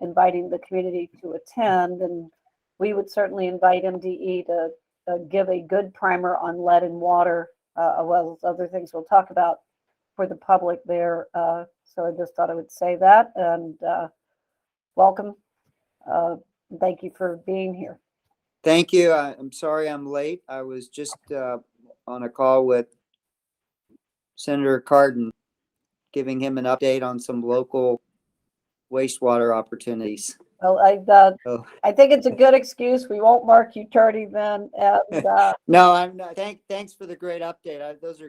inviting the community to attend. And we would certainly invite MDE to give a good primer on lead and water, as well as other things we'll talk about for the public there. So I just thought I would say that, and welcome. Thank you for being here. Thank you. I'm sorry I'm late. I was just on a call with Senator Cardin, giving him an update on some local wastewater opportunities. Well, Oh. I think it's a good excuse. We won't mark you tardy then. And, No, I'm not. Thanks for the great update. Those are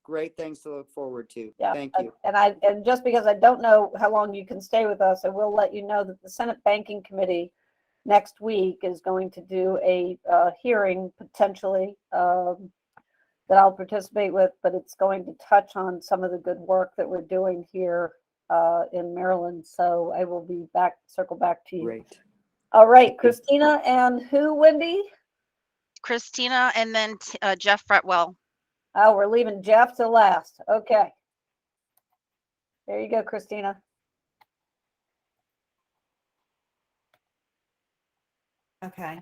great things to look forward to. yeah, Thank you. and just because I don't know how long you can stay with us, I will let you know that the Senate Banking Committee next week is going to do a hearing potentially that I'll participate with, but it's going to touch on some of the good work that we're doing here in Maryland. So I will be back, circle back to you. Great. All right, Christina and who, Wendy? Christina and then Jeff Fretwell. Oh, we're leaving Jeff to last. Okay. There you go, Christina. Okay.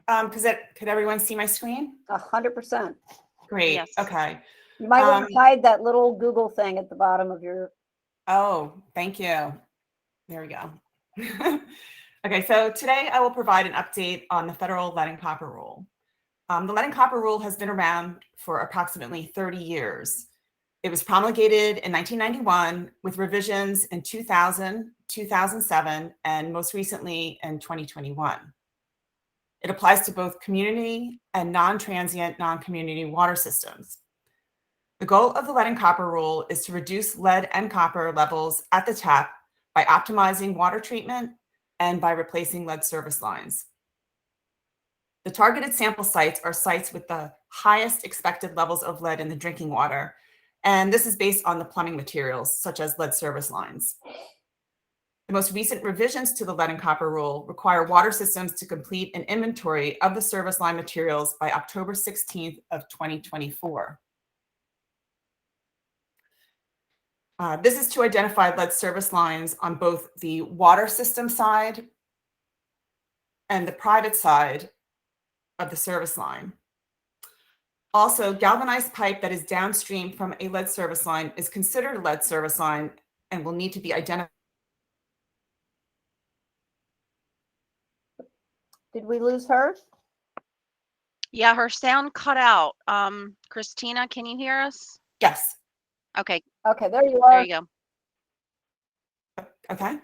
Could everyone see my screen? 100%. Great. Yes. Okay. You might want to hide that little Google thing at the bottom of your. Oh, thank you. There we go. Okay, so today I will provide an update on the federal lead and copper rule. The lead and copper rule has been around for approximately 30 years. It was promulgated in 1991 with revisions in 2000, 2007, and most recently in 2021. It applies to both community and non-transient, non-community water systems. The goal of the lead and copper rule is to reduce lead and copper levels at the tap by optimizing water treatment and by replacing lead service lines. The targeted sample sites are sites with the highest expected levels of lead in the drinking water, and this is based on the plumbing materials, such as lead service lines. The most recent revisions to the lead and copper rule require water systems to complete an inventory of the service line materials by October 16th of 2024. This is to identify lead service lines on both the water system side and the private side of the service line. Also, galvanized pipe that is downstream from a lead service line is considered a lead service line and will need to be identified. Did we lose her? Yeah, her sound cut out. Christina, can you hear us? Yes. Okay. Okay, there you are. There you go. Okay.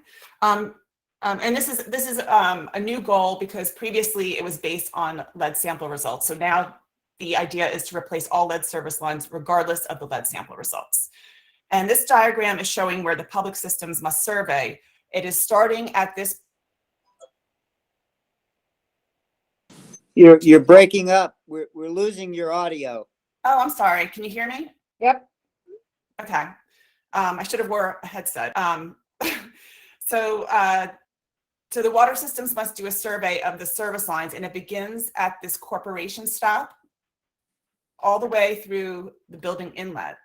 And this is a new goal because previously it was based on lead sample results. So now the idea is to replace all lead service lines regardless of the lead sample results. And this diagram is showing where the public systems must survey. It is starting at this. You're breaking up. We're losing your audio. Oh, I'm sorry. Can you hear me? Yep. Okay. I should have wore a headset. So the water systems must do a survey of the service lines, and it begins at this corporation stop all the way through the building inlet.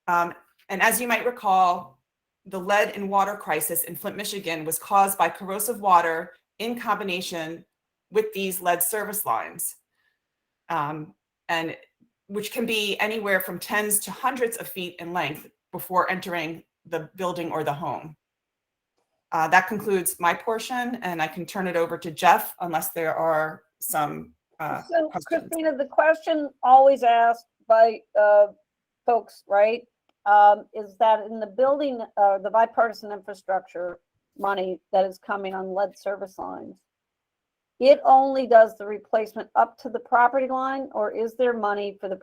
And as you might recall, the lead and water crisis in Flint, Michigan was caused by corrosive water in combination with these lead service lines, and which can be anywhere from tens to hundreds of feet in length before entering the building or the home. That concludes my portion, and I can turn it over to Jeff unless there are some So, questions. Christina, the question always asked by folks, right, is that in the building, the bipartisan infrastructure money that is coming on lead service lines, it only does the replacement up to the property line, or is there money for the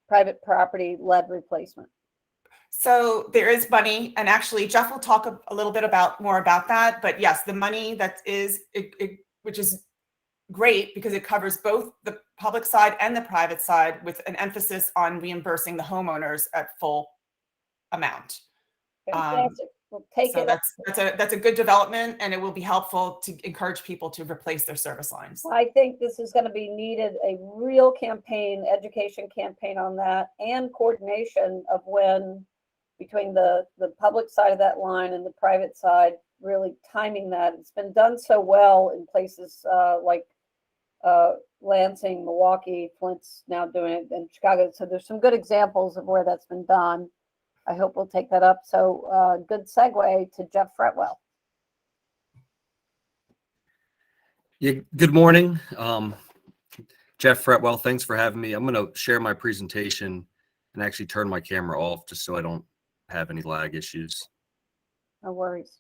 private property lead replacement? So there is money, and actually Jeff will talk a little bit more about that. But yes, the money that is, which is great because it covers both the public side and the private side, with an emphasis on reimbursing the homeowners at full amount. Fantastic. We'll take So it. that's a good development, and it will be helpful to encourage people to replace their service lines. I think this is going to be needed, a real campaign, education campaign on that, and coordination of when between the public side of that line and the private side, really timing that. It's been done so well in places like Lansing, Milwaukee, Flint's now doing it, and Chicago. So there's some good examples of where that's been done. I hope we'll take that up. So good segue to Jeff Fretwell. Yeah, good morning. Jeff Fretwell, thanks for having me. I'm going to share my presentation and actually turn my camera off just so I don't have any lag issues. No worries.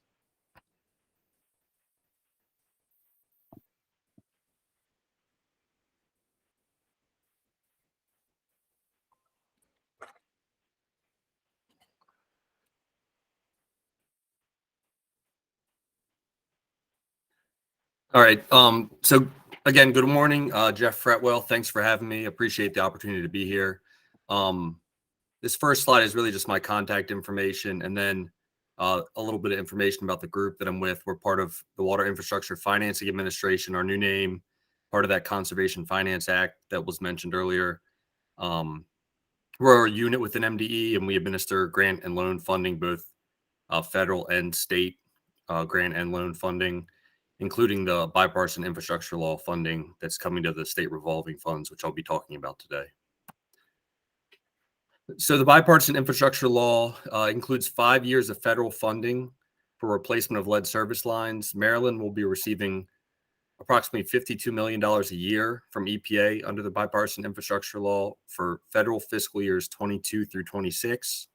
All right. So again, good morning, Jeff Fretwell. Thanks for having me. Appreciate the opportunity to be here. This first slide is really just my contact information, and then a little bit of information about the group that I'm with. We're part of the Water Infrastructure Financing Administration, our new name, part of that Conservation Finance Act that was mentioned earlier. We're a unit within MDE, and we administer grant and loan funding, both federal and state grant and loan funding, including the bipartisan infrastructure law funding that's coming to the state revolving funds, which I'll be talking about today. So the bipartisan infrastructure law includes 5 years of federal funding for replacement of lead service lines. Maryland will be receiving approximately $52 million a year from EPA under the bipartisan infrastructure law for federal fiscal years 22 through 26.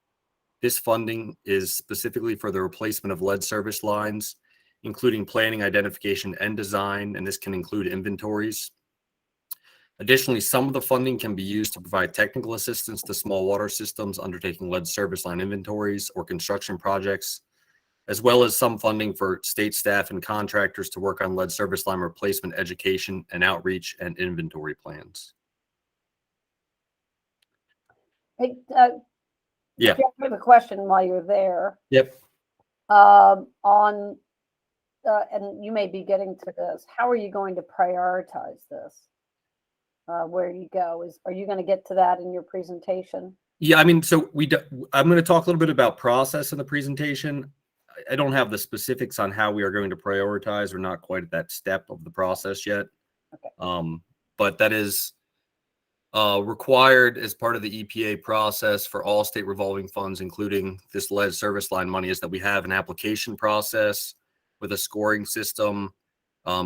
This funding is specifically for the replacement of lead service lines, including planning, identification, and design, and this can include inventories. Additionally, some of the funding can be used to provide technical assistance to small water systems undertaking lead service line inventories or construction projects, as well as some funding for state staff and contractors to work on lead service line replacement education and outreach and inventory plans. Hey, Yeah. Jeff, I have a question while you're there. Yep. And you may be getting to this. How are you going to prioritize this? Where you go are you going to get to that in your presentation? Yeah, I mean, so I'm going to talk a little bit about process in the presentation. I don't have the specifics on how we are going to prioritize. We're not quite at that step of the process yet. Okay. But that is required as part of the EPA process for all state revolving funds, including this lead service line money, is that we have an application process with a scoring system.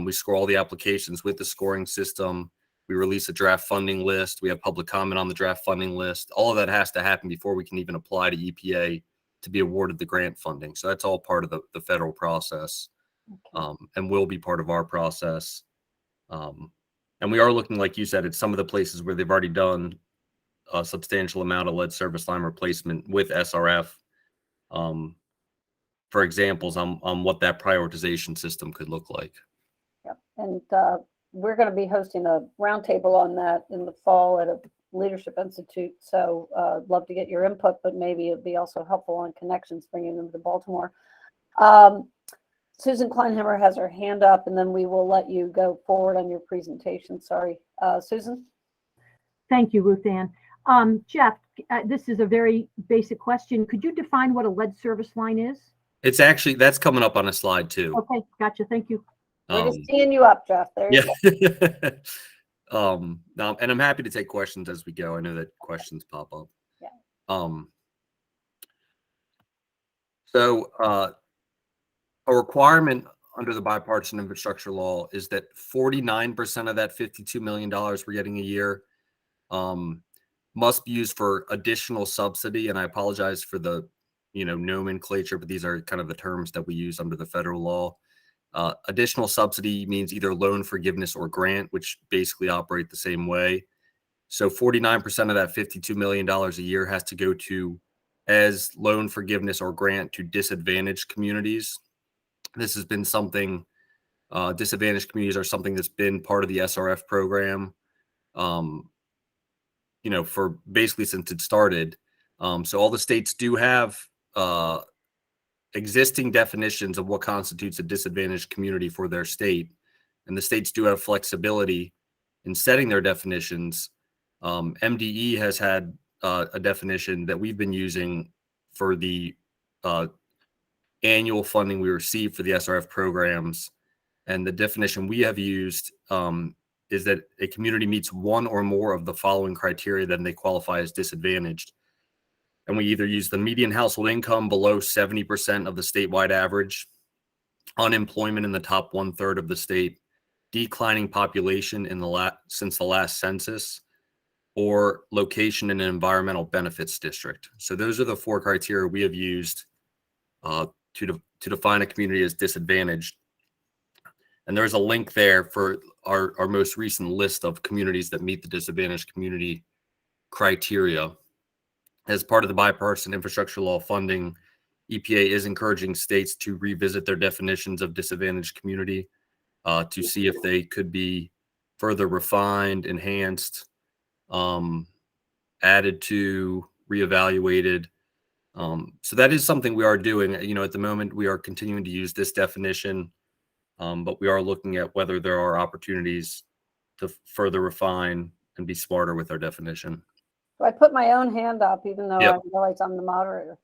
We score all the applications with the scoring system. We release a draft funding list. We have public comment on the draft funding list. All of that has to happen before we can even apply to EPA to be awarded the grant funding. So that's all part of the federal process, and will be part of our process. And we are looking, like you said, at some of the places where they've already done a substantial amount of lead service line replacement with SRF for examples on what that prioritization system could look like. Yep. And we're going to be hosting a roundtable on that in the fall at a Leadership Institute. So I'd love to get your input, but maybe it'd be also helpful on connections, bringing them to Baltimore. Susan Kleinhammer has her hand up, and then we will let you go forward on your presentation. Sorry, Susan. Thank you, Ruth Ann. Jeff, this is a very basic question. Could you define what a lead service line is? It's actually, that's coming up on a slide too. Okay, gotcha. Thank you. We're just teeing you up, Jeff. There you go. And I'm happy to take questions as we go. I know that questions pop up. Yeah. So a requirement under the bipartisan infrastructure law is that 49% of that $52 million we're getting a year must be used for additional subsidy. And I apologize for the nomenclature, but these are kind of the terms that we use under the federal law. Additional subsidy means either loan forgiveness or grant, which basically operate the same way. So 49% of that $52 million a year has to go to as loan forgiveness or grant to disadvantaged communities. This has been something, disadvantaged communities are something that's been part of the SRF program, for basically since it started. So all the states do have existing definitions of what constitutes a disadvantaged community for their state. And the states do have flexibility in setting their definitions. MDE has had a definition that we've been using for the annual funding we receive for the SRF programs. And the definition we have used is that a community meets one or more of the following criteria, then they qualify as disadvantaged. And we either use the median household income below 70% of the statewide average, unemployment in the top 1/3 of the state, declining population in since the last census, or location in an environmental benefits district. So those are the 4 criteria we have used to define a community as disadvantaged. And there's a link there for our most recent list of communities that meet the disadvantaged community criteria. As part of the bipartisan infrastructure law funding, EPA is encouraging states to revisit their definitions of disadvantaged community to see if they could be further refined, enhanced, added to, reevaluated. So that is something we are doing. At the moment, we are continuing to use this definition, but we are looking at whether there are opportunities to further refine and be smarter with our definition. So I put my own hand up, even though Yep. I realize I'm the moderator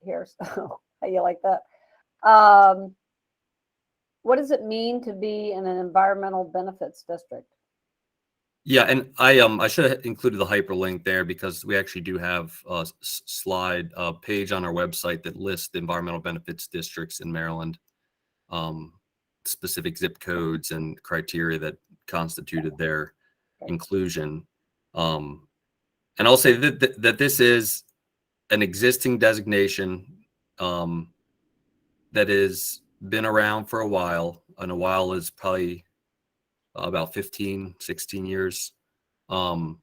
here. So how you like that? What does it mean to be in an environmental benefits district? Yeah, and I should have included the hyperlink there because we actually do have a slide page on our website that lists the environmental benefits districts in Maryland, specific zip codes and criteria that constituted their inclusion. And I'll say that this is an existing designation that has been around for a while, and a while is probably about 15, 16 years. And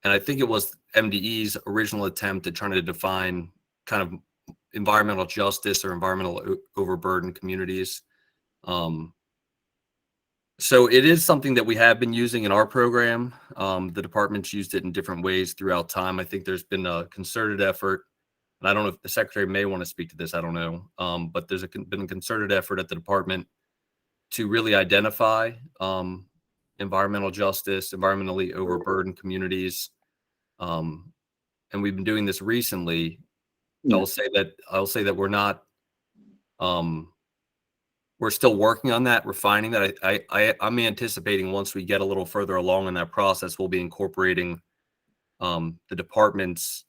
I think it was MDE's original attempt at trying to define kind of environmental justice or environmental overburdened communities. So it is something that we have been using in our program. The department's used it in different ways throughout time. I think there's been a concerted effort, and I don't know if the secretary may want to speak to this, I don't know. But there's been a concerted effort at the department to really identify environmental justice, environmentally overburdened communities. And we've been doing this recently. Yeah. I'll say that we're not, we're still working on that, refining that. I'm anticipating once we get a little further along in that process, we'll be incorporating the department's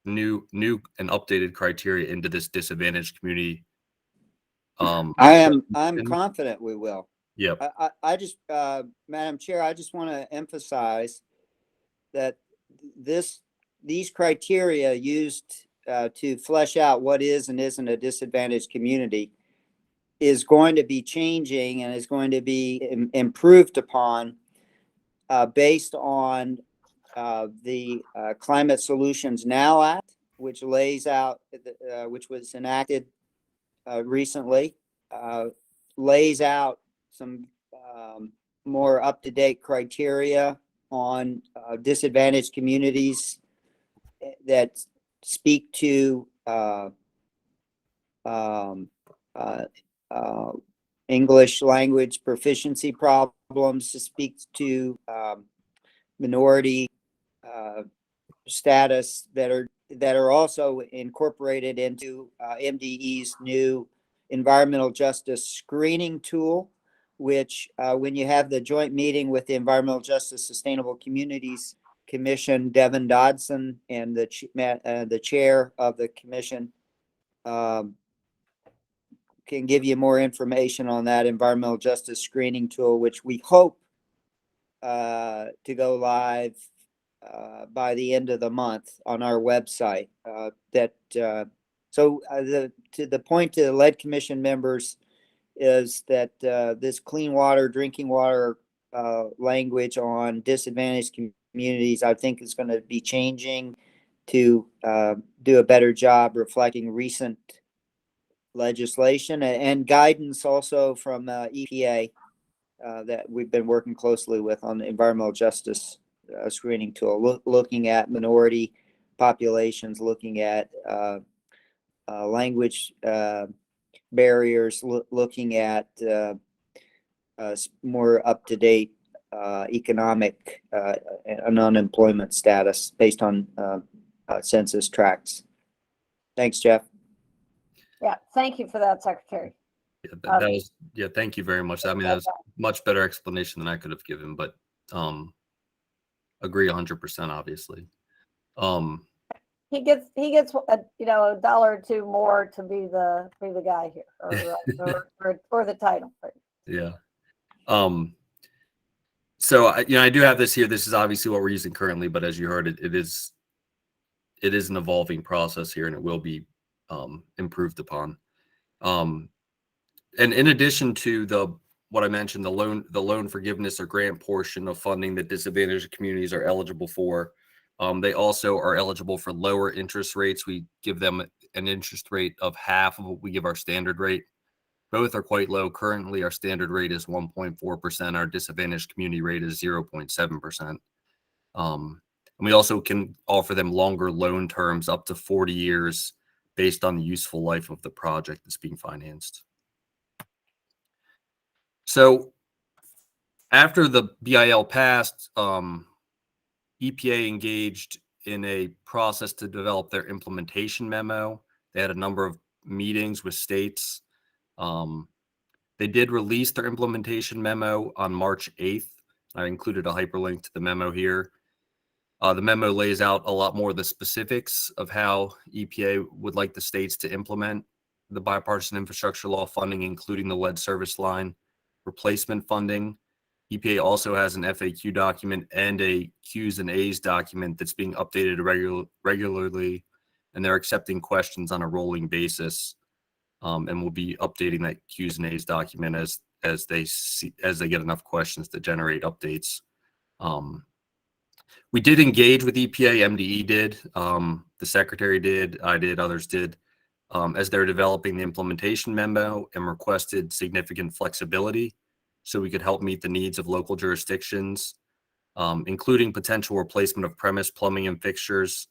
new and updated criteria into this disadvantaged community. I'm confident we will. Yep. I just, Madam Chair, I just want to emphasize that these criteria used to flesh out what is and isn't a disadvantaged community is going to be changing and is going to be improved upon based on the Climate Solutions Now Act, which lays out, which was enacted recently, lays out some more up-to-date criteria on disadvantaged communities that speak to English language proficiency problems, to speak to minority status that are also incorporated into MDE's new environmental justice screening tool, which when you have the joint meeting with the Environmental Justice Sustainable Communities Commission, Devin Dodson, and the chair of the commission can give you more information on that environmental justice screening tool, which we hope to go live by the end of the month on our website. To the point to the lead commission members is that this clean water, drinking water language on disadvantaged communities, I think is going to be changing to do a better job reflecting recent legislation and guidance also from EPA that we've been working closely with on the environmental justice screening tool, looking at minority populations, looking at language barriers, looking at more up-to-date economic and unemployment status based on census tracts. Thanks, Jeff. Yeah, thank you for that, Secretary. Yeah, that was, yeah, thank you very much. I mean, that was much better explanation than I could have given, but agree 100%, obviously. He gets a dollar or two more to be the guy here, or the title. Yeah. So I do have this here. This is obviously what we're using currently, but as you heard, it is an evolving process here, and it will be improved upon. And in addition to what I mentioned, the loan forgiveness or grant portion of funding that disadvantaged communities are eligible for, they also are eligible for lower interest rates. We give them an interest rate of half of what we give our standard rate. Both are quite low. Currently, our standard rate is 1.4%. Our disadvantaged community rate is 0.7%. And we also can offer them longer loan terms up to 40 years based on the useful life of the project that's being financed. So after the BIL passed, EPA engaged in a process to develop their implementation memo. They had a number of meetings with states. They did release their implementation memo on March 8th. I included a hyperlink to the memo here. The memo lays out a lot more of the specifics of how EPA would like the states to implement the bipartisan infrastructure law funding, including the lead service line replacement funding. EPA also has an FAQ document and a Q's and A's document that's being updated regularly, and they're accepting questions on a rolling basis. And we'll be updating that Q's and A's document as they get enough questions to generate updates. We did engage with EPA. MDE did, the secretary did, I did, others did, as they're developing the implementation memo, and requested significant flexibility so we could help meet the needs of local jurisdictions, including potential replacement of premise plumbing and fixtures.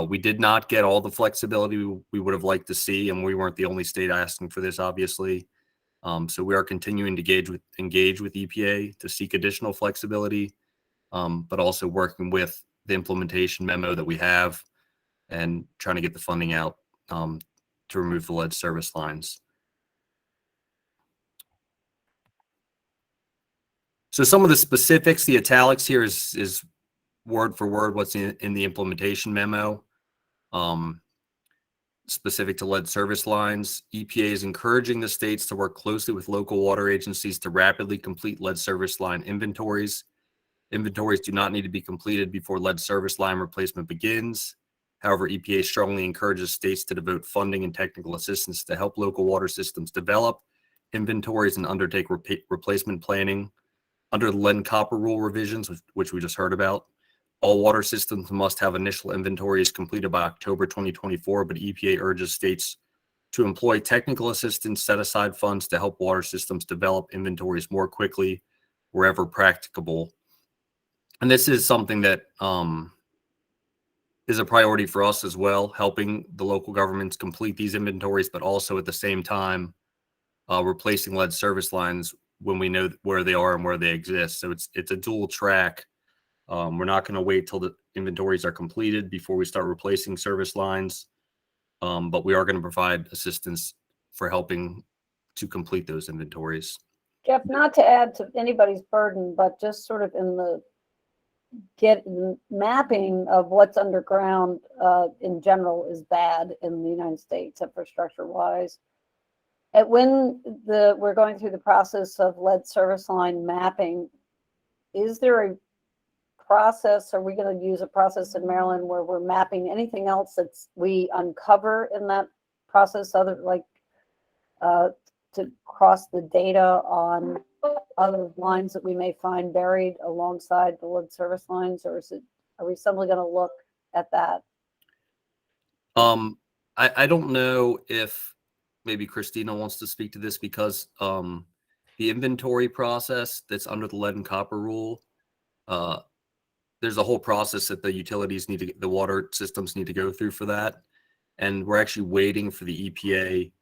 We did not get all the flexibility we would have liked to see, and we weren't the only state asking for this, obviously. So we are continuing to engage with EPA to seek additional flexibility, but also working with the implementation memo that we have and trying to get the funding out to remove the lead service lines. So some of the specifics, the italics here is word for word what's in the implementation memo. Specific to lead service lines, EPA is encouraging the states to work closely with local water agencies to rapidly complete lead service line inventories. Inventories do not need to be completed before lead service line replacement begins. However, EPA strongly encourages states to devote funding and technical assistance to help local water systems develop inventories and undertake replacement planning. Under the lead and copper rule revisions, which we just heard about, all water systems must have initial inventories completed by October 2024, but EPA urges states to employ technical assistance, set aside funds to help water systems develop inventories more quickly wherever practicable. And this is something that is a priority for us as well, helping the local governments complete these inventories, but also at the same time replacing lead service lines when we know where they are and where they exist. So it's a dual track. We're not going to wait till the inventories are completed before we start replacing service lines, but we are going to provide assistance for helping to complete those inventories. Jeff, not to add to anybody's burden, but just sort of in the mapping of what's underground in general is bad in the United States infrastructure wise. When we're going through the process of lead service line mapping, is there a process? Are we going to use a process in Maryland where we're mapping anything else that we uncover in that process, other like to cross the data on other lines that we may find buried alongside the lead service lines, or are we simply going to look at that? I don't know if maybe Christina wants to speak to this, because the inventory process that's under the lead and copper rule, there's a whole process that the utilities the water systems need to go through for that. And we're actually waiting for the EPA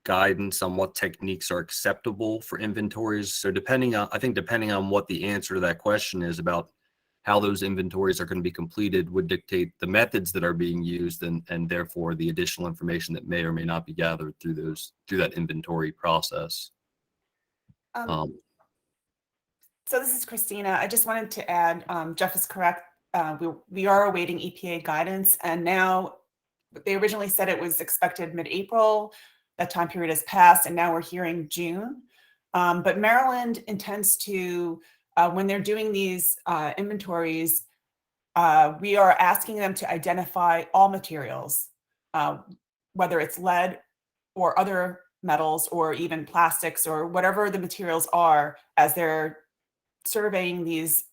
guidance on what techniques are acceptable for inventories. So depending on what the answer to that question is about how those inventories are going to be completed would dictate the methods that are being used and therefore the additional information that may or may not be gathered through that inventory process. So this is Christina. I just wanted to add, Jeff is correct. We are awaiting EPA guidance, and now they originally said it was expected mid-April. That time period has passed, and now we're hearing June. But Maryland intends to, when they're doing these inventories, we are asking them to identify all materials, whether it's lead or other metals or even plastics or whatever the materials are, as they're surveying these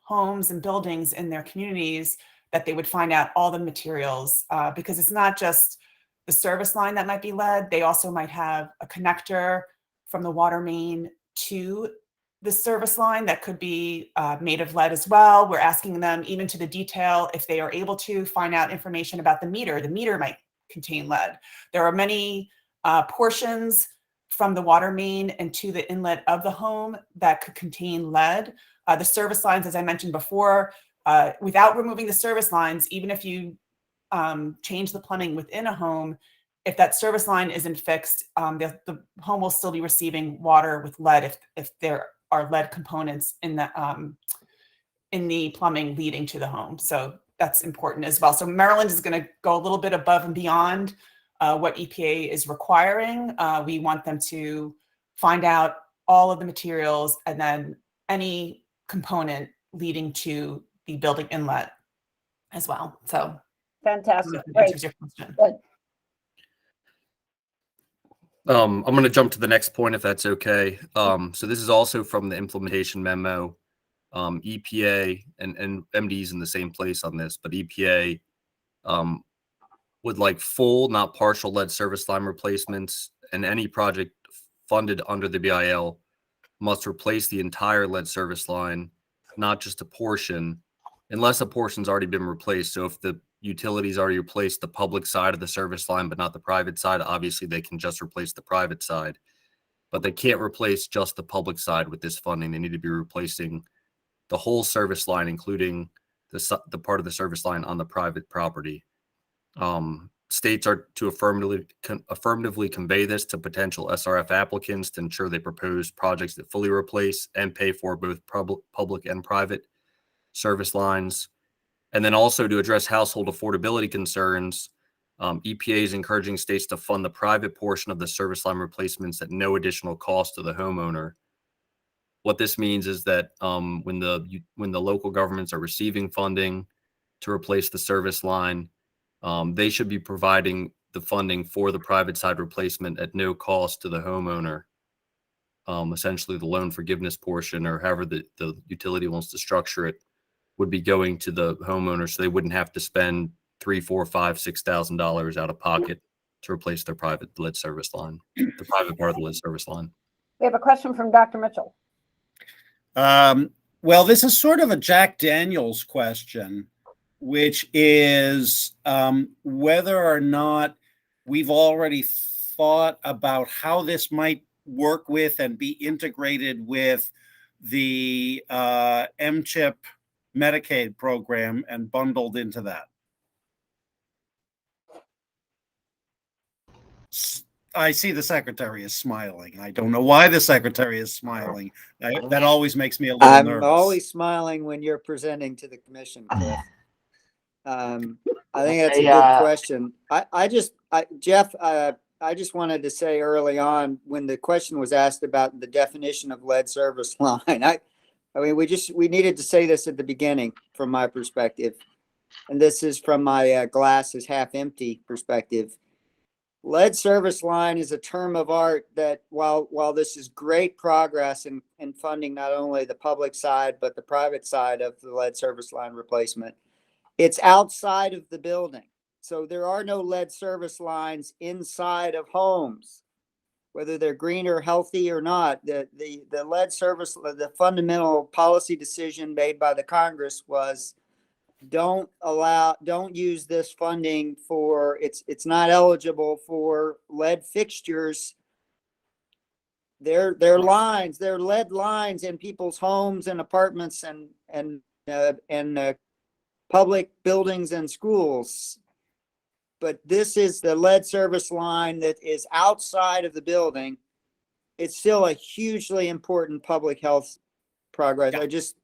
homes and buildings in their communities, that they would find out all the materials, because it's not just the service line that might be lead. They also might have a connector from the water main to the service line that could be made of lead as well. We're asking them even to the detail, if they are able to find out information about the meter. The meter might contain lead. There are many portions from the water main and to the inlet of the home that could contain lead. The service lines, as I mentioned before, without removing the service lines, even if you change the plumbing within a home, if that service line isn't fixed, the home will still be receiving water with lead if there are lead components in the plumbing leading to the home. So that's important as well. So Maryland is going to go a little bit above and beyond what EPA is requiring. We want them to find out all of the materials and then any component leading to the building inlet as well. So Fantastic. that Great. answers your question. Good. I'm going to jump to the next point, if that's okay. So this is also from the implementation memo. EPA and MD's in the same place on this, but EPA would like full, not partial lead service line replacements, and any project funded under the BIL must replace the entire lead service line, not just a portion, unless a portion's already been replaced. So if the utilities already replaced the public side of the service line, but not the private side, obviously they can just replace the private side, but they can't replace just the public side with this funding. They need to be replacing the whole service line, including the part of the service line on the private property. States are to affirmatively convey this to potential SRF applicants to ensure they propose projects that fully replace and pay for both public and private service lines. And then also to address household affordability concerns, EPA is encouraging states to fund the private portion of the service line replacements at no additional cost to the homeowner. What this means is that when the local governments are receiving funding to replace the service line, they should be providing the funding for the private side replacement at no cost to the homeowner. Essentially, the loan forgiveness portion, or however the utility wants to structure it, would be going to the homeowner, so they wouldn't have to spend $3,000, $4,000, $5,000, $6,000 out of pocket to replace their private lead service line, the private part of the lead service line. We have a question from Dr. Mitchell. Well, this is sort of a Jack Daniels question, which is whether or not we've already thought about how this might work with and be integrated with the MCHIP Medicaid program and bundled into that. I see the secretary is smiling. I don't know why the secretary is smiling. That always makes me a little nervous. I'm always smiling when you're presenting to the commission, Cliff. I think that's a good question. Jeff, I just wanted to say early on, when the question was asked about the definition of lead service line, I mean, we needed to say this at the beginning from my perspective. And this is from my glass is half empty perspective. Lead service line is a term of art that while this is great progress in funding not only the public side, but the private side of the lead service line replacement, it's outside of the building. So there are no lead service lines inside of homes, whether they're green or healthy or not. The lead service, the fundamental policy decision made by the Congress was don't use this funding for, it's not eligible for lead fixtures. They're lines, they're lead lines in people's homes and apartments and and public buildings and schools. But this is the lead service line that is outside of the building. It's still a hugely important public health progress. Yeah. I just,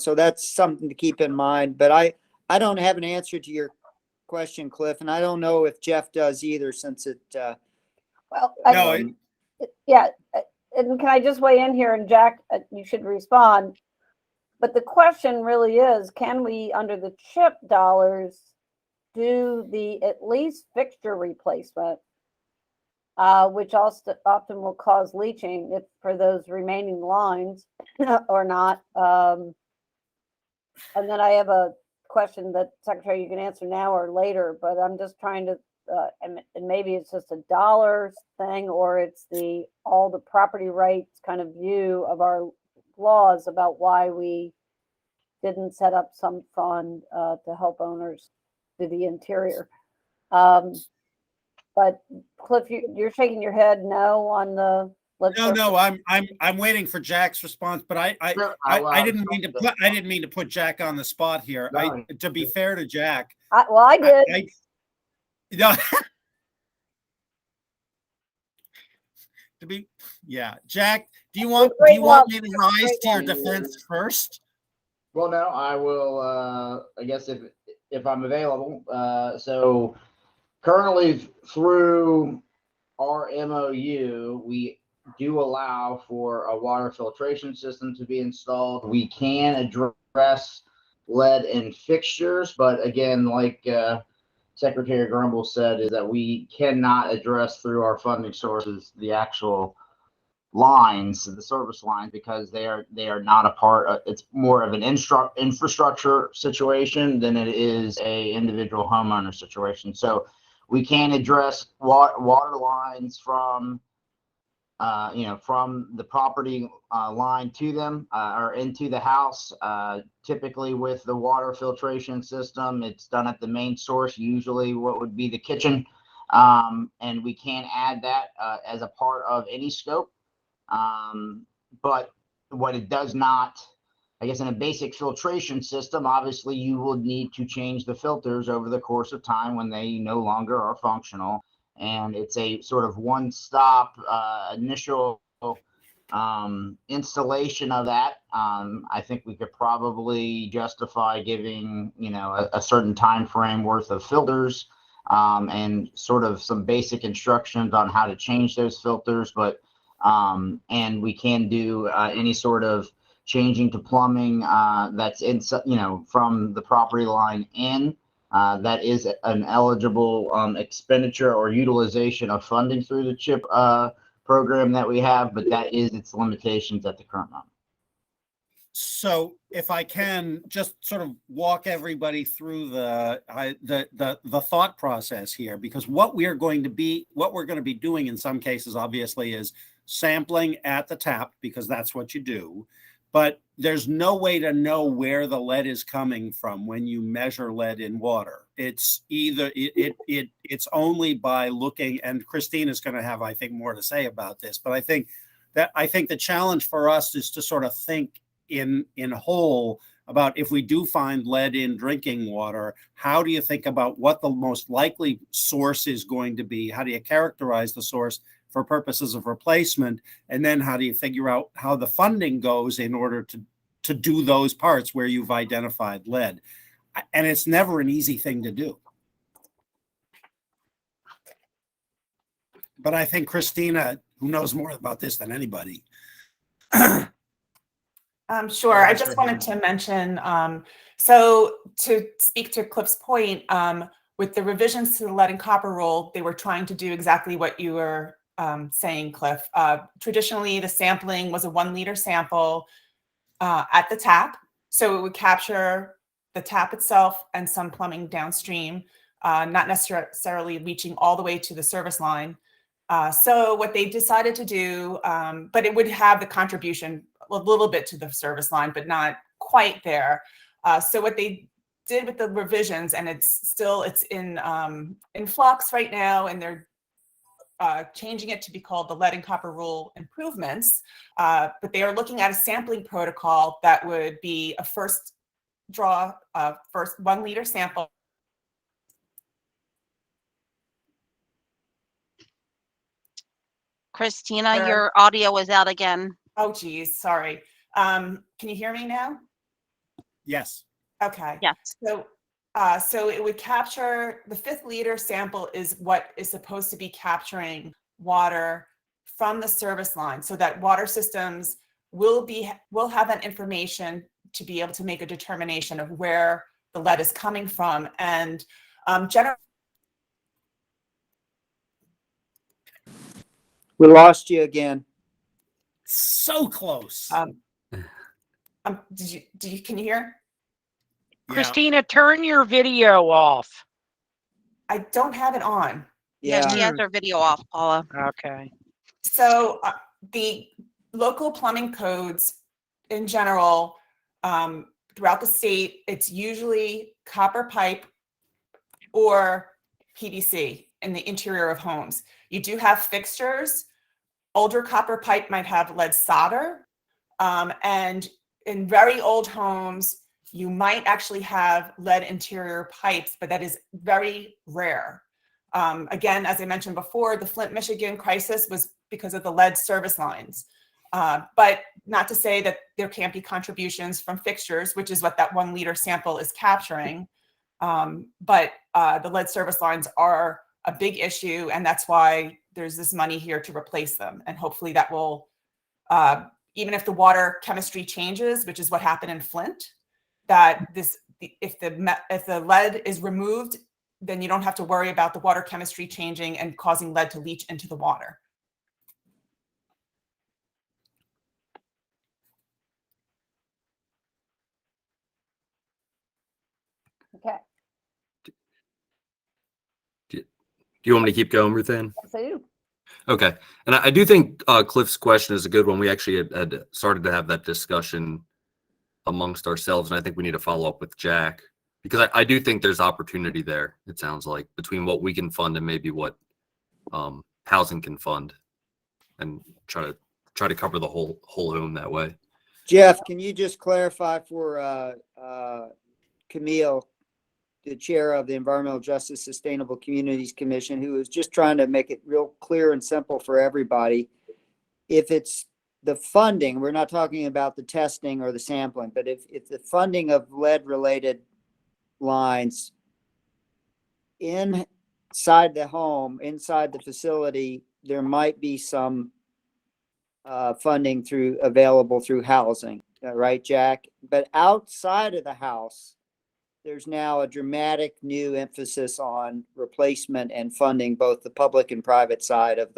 so that's something to keep in mind. But I don't have an answer to your question, Cliff, and I don't know if Jeff does either, since it. Well, No, yeah, and can I just weigh in here, and Jack, you should respond. But the question really is, can we, under the CHIP dollars, do the at least fixture replacement, which also often will cause leaching if for those remaining lines or not? And then I have a question that, Secretary, you can answer now or later, but I'm just trying to, and maybe it's just a dollar thing, or it's all the property rights kind of view of our laws about why we didn't set up some fund to help owners do the interior. But Cliff, you're shaking your head no on the. No, I'm waiting for Jack's response, but I didn't mean to put Jack on the spot here. No. To be fair to Jack, I did. Jack, do you want me to rise to your defense first? Well, no, I will. I guess if I'm available. So currently through our MOU, we do allow for a water filtration system to be installed. We can address lead in fixtures, but again, like Secretary Grumble said, is that we cannot address through our funding sources the actual lines, the service lines, because they are not a part of, it's more of an infrastructure situation than it is a individual homeowner situation. So we can address water lines from from the property line to them or into the house. Typically with the water filtration system, it's done at the main source, usually what would be the kitchen. And we can add that as a part of any scope. But what it does not, I guess in a basic filtration system, obviously you will need to change the filters over the course of time when they no longer are functional. And it's a sort of one-stop initial installation of that. I think we could probably justify giving, a certain time frame worth of filters and sort of some basic instructions on how to change those filters. But and we can do any sort of changing to plumbing that's in, from the property line in. That is an eligible expenditure or utilization of funding through the CHIP program that we have, but that is its limitations at the current moment. So if I can just sort of walk everybody through the thought process here, because what we're going to be doing in some cases, obviously, is sampling at the tap, because that's what you do. But there's no way to know where the lead is coming from when you measure lead in water. It's either it's only by looking, and Christine is going to have, I think, more to say about this. But I think the challenge for us is to sort of think in whole about, if we do find lead in drinking water, how do you think about what the most likely source is going to be? How do you characterize the source for purposes of replacement? And then how do you figure out how the funding goes in order to do those parts where you've identified lead? And it's never an easy thing to do. But I think Christina, who knows more about this than anybody. Sure. I just wanted to mention, so to speak to Cliff's point, with the revisions to the lead and copper rule, they were trying to do exactly what you were saying, Cliff. Traditionally, the sampling was a 1 liter sample at the tap. So it would capture the tap itself and some plumbing downstream, not necessarily reaching all the way to the service line. So what they decided to do, but it would have the contribution a little bit to the service line, but not quite there. So what they did with the revisions, and it's in flux right now, and they're changing it to be called the lead and copper rule improvements. But they are looking at a sampling protocol that would be a first draw a first 1 liter sample. Christina, Sure. your audio is out again. Oh, geez, sorry. Can you hear me now? Yes. Okay. Yes. So it would capture the 5th liter sample is what is supposed to be capturing water from the service line, so that water systems will have that information to be able to make a determination of where the lead is coming from. And generally, We lost you again. So close. can you hear? Yeah. Christina, turn your video off. I don't have it on. Yeah, she Yeah. has her video off, Paula. Okay. So the local plumbing codes in general, throughout the state, it's usually copper pipe or PVC in the interior of homes. You do have fixtures. Older copper pipe might have lead solder. And in very old homes, you might actually have lead interior pipes, but that is very rare. Again, as I mentioned before, the Flint, Michigan crisis was because of the lead service lines. But not to say that there can't be contributions from fixtures, which is what that 1 liter sample is capturing. But the lead service lines are a big issue, and that's why there's this money here to replace them. And hopefully that will, even if the water chemistry changes, which is what happened in Flint, that if the lead is removed, then you don't have to worry about the water chemistry changing and causing lead to leach into the water. Okay. Do you want me to keep going, Ruth Ann? Yes, I do. Okay. And I do think Cliff's question is a good one. We actually had started to have that discussion amongst ourselves, and I think we need to follow up with Jack, because I do think there's opportunity there, it sounds like, between what we can fund and maybe what housing can fund, and try to cover the whole home that way. Jeff, can you just clarify for Camille, the chair of the Environmental Justice Sustainable Communities Commission, who is just trying to make it real clear and simple for everybody. If it's the funding, we're not talking about the testing or the sampling, but if the funding of lead related lines inside the home, inside the facility, there might be some funding available through housing, right, Jack? But outside of the house, there's now a dramatic new emphasis on replacement and funding, both the public and private side of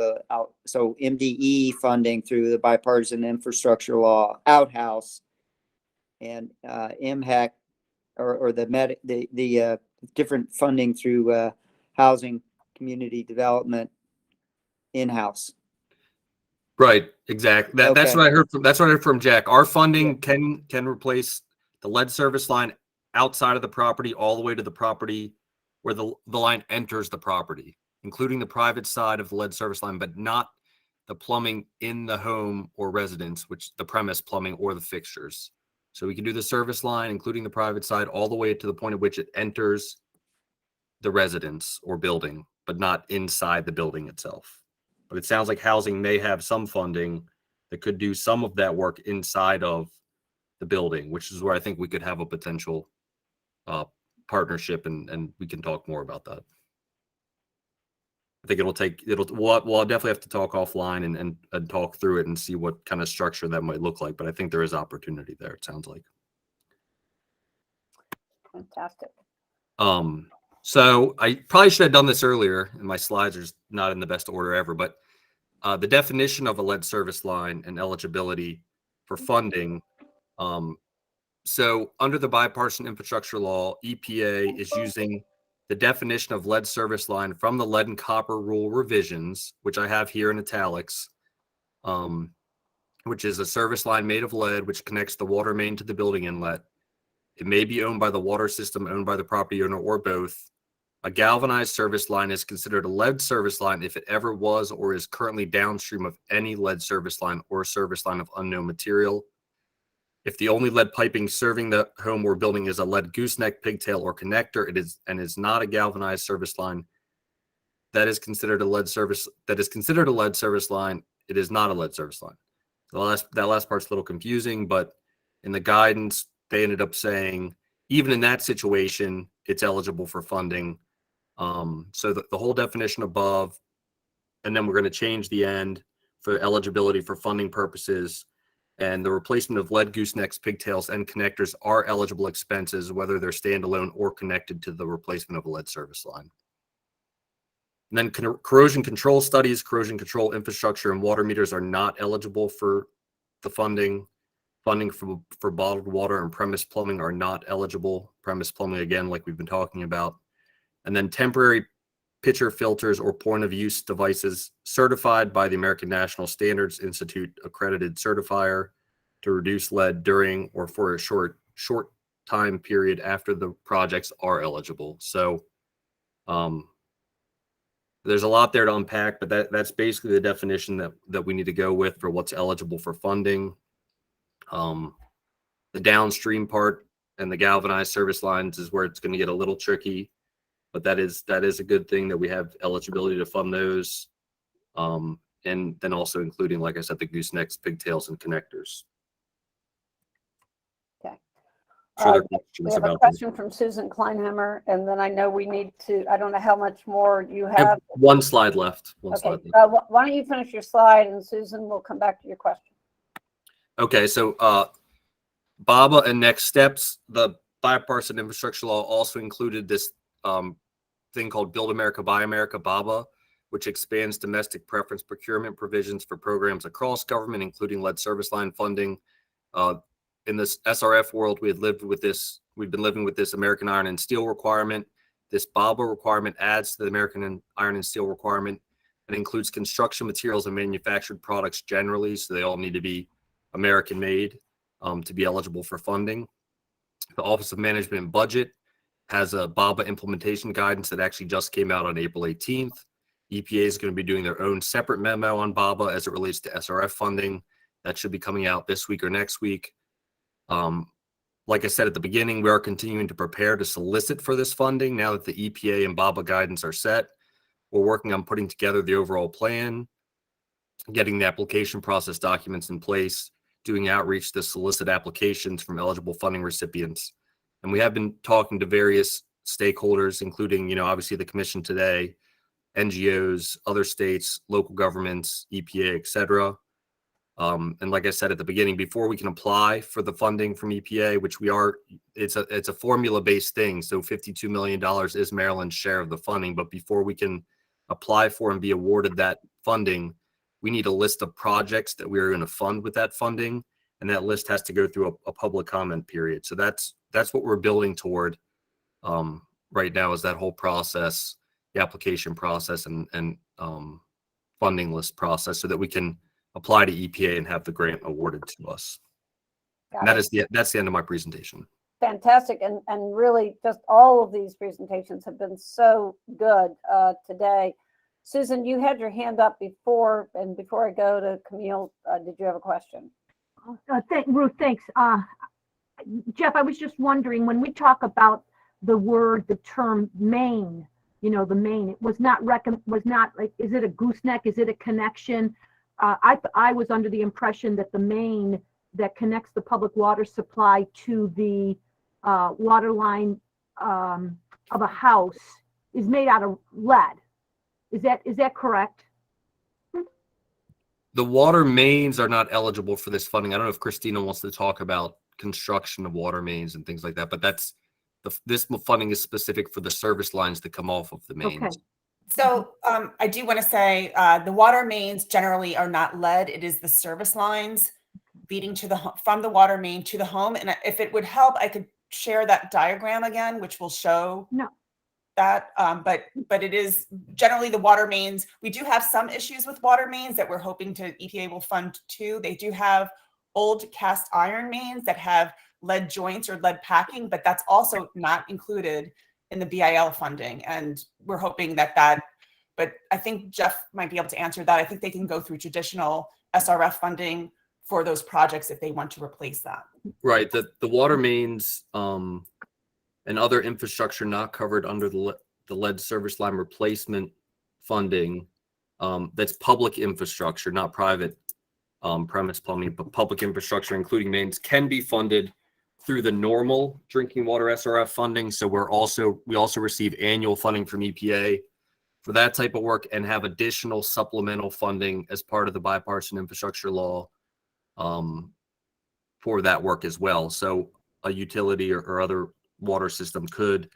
so MDE funding through the bipartisan infrastructure law, outhouse, and MHEC, or the different funding through housing, community development, in-house. Right, exactly. That's Okay. what I heard from. That's what I heard from Jack. Our funding can replace the lead service line outside of the property, all the way to the property where the line enters the property, including the private side of the lead service line, but not the plumbing in the home or residence, which the premise plumbing or the fixtures. So we can do the service line, including the private side, all the way to the point at which it enters the residence or building, but not inside the building itself. But it sounds like housing may have some funding that could do some of that work inside of the building, which is where I think we could have a potential partnership, and we can talk more about that. I think we'll definitely have to talk offline and talk through it and see what kind of structure that might look like. But I think there is opportunity there, it sounds like. Fantastic. So I probably should have done this earlier, and my slides are just not in the best order ever, but the definition of a lead service line and eligibility for funding. So under the bipartisan infrastructure law, EPA is using the definition of lead service line from the lead and copper rule revisions, which I have here in italics, which is a service line made of lead, which connects the water main to the building inlet. It may be owned by the water system, owned by the property owner, or both. A galvanized service line is considered a lead service line if it ever was or is currently downstream of any lead service line or service line of unknown material. If the only lead piping serving the home or building is a lead gooseneck, pigtail, or connector, it is not a galvanized service line. That is considered a lead service. That is considered a lead service line. It is not a lead service line. That last part's a little confusing, but in the guidance, they ended up saying even in that situation, it's eligible for funding. So the whole definition above, and then we're going to change the end for eligibility for funding purposes. And the replacement of lead goosenecks, pigtails, and connectors are eligible expenses, whether they're standalone or connected to the replacement of a lead service line. And then corrosion control studies, corrosion control infrastructure, and water meters are not eligible for the funding. Funding for bottled water and premise plumbing are not eligible. Premise plumbing, again, like we've been talking about. And then temporary pitcher filters or point of use devices certified by the American National Standards Institute accredited certifier to reduce lead during or for a short time period after the projects are eligible. So there's a lot there to unpack, but that's basically the definition that we need to go with for what's eligible for funding. The downstream part and the galvanized service lines is where it's going to get a little tricky, but that is a good thing that we have eligibility to fund those. And then also including, like I said, the goosenecks, pigtails, and connectors. Okay. Sure, there are We questions have a about question from Susan Kleinhammer, and then I know we need to, I don't know how much more you them. have. One slide left. Okay, why don't you finish your slide, and Susan, we'll come back to your question. Okay, so BABA and next steps, the bipartisan infrastructure law also included this thing called Build America, Buy America, BABA, which expands domestic preference procurement provisions for programs across government, including lead service line funding. In this SRF world, we've been living with this American iron and steel requirement. This BABA requirement adds to the American iron and steel requirement. It includes construction materials and manufactured products generally, so they all need to be American made to be eligible for funding. The Office of Management and Budget has a BABA implementation guidance that actually just came out on April 18th. EPA is going to be doing their own separate memo on BABA as it relates to SRF funding. That should be coming out this week or next week. Like I said at the beginning, we are continuing to prepare to solicit for this funding now that the EPA and BABA guidance are set. We're working on putting together the overall plan, getting the application process documents in place, doing outreach to solicit applications from eligible funding recipients. And we have been talking to various stakeholders, including, obviously the commission today, NGOs, other states, local governments, EPA, et cetera. And like I said at the beginning, before we can apply for the funding from EPA, which it's a formula-based thing. So $52 million is Maryland's share of the funding. But before we can apply for and be awarded that funding, we need a list of projects that we are going to fund with that funding. And that list has to go through a public comment period. So that's what we're building toward right now, is that whole process, the application process and funding list process, so that we can apply to EPA and have the grant awarded to us. And that's the end of my presentation. Fantastic. And really just all of these presentations have been so good today. Susan, you had your hand up before, and before I go to Camille, did you have a question? Ruth, thanks. Jeff, I was just wondering, when we talk about the term main, the main, it was not like, is it a gooseneck? Is it a connection? I was under the impression that the main that connects the public water supply to the water line of a house is made out of lead. Is that correct? The water mains are not eligible for this funding. I don't know if Christina wants to talk about construction of water mains and things like that, but this funding is specific for the service lines that come off of the mains. Okay. So I do want to say the water mains generally are not lead. It is the service lines feeding from the water main to the home. And if it would help, I could share that diagram again, which will show that. But it is generally the water mains. We do have some issues with water mains that we're hoping EPA will fund too. They do have old cast iron mains that have lead joints or lead packing, but that's also not included in the BIL funding. And we're hoping but I think Jeff might be able to answer that. I think they can go through traditional SRF funding for those projects if they want to replace that. Right. The water mains and other infrastructure not covered under the lead service line replacement funding, that's public infrastructure, not private premise plumbing, but public infrastructure, including mains, can be funded through the normal drinking water SRF funding. So we also receive annual funding from EPA for that type of work and have additional supplemental funding as part of the bipartisan infrastructure law for that work as well. So a utility or other water system could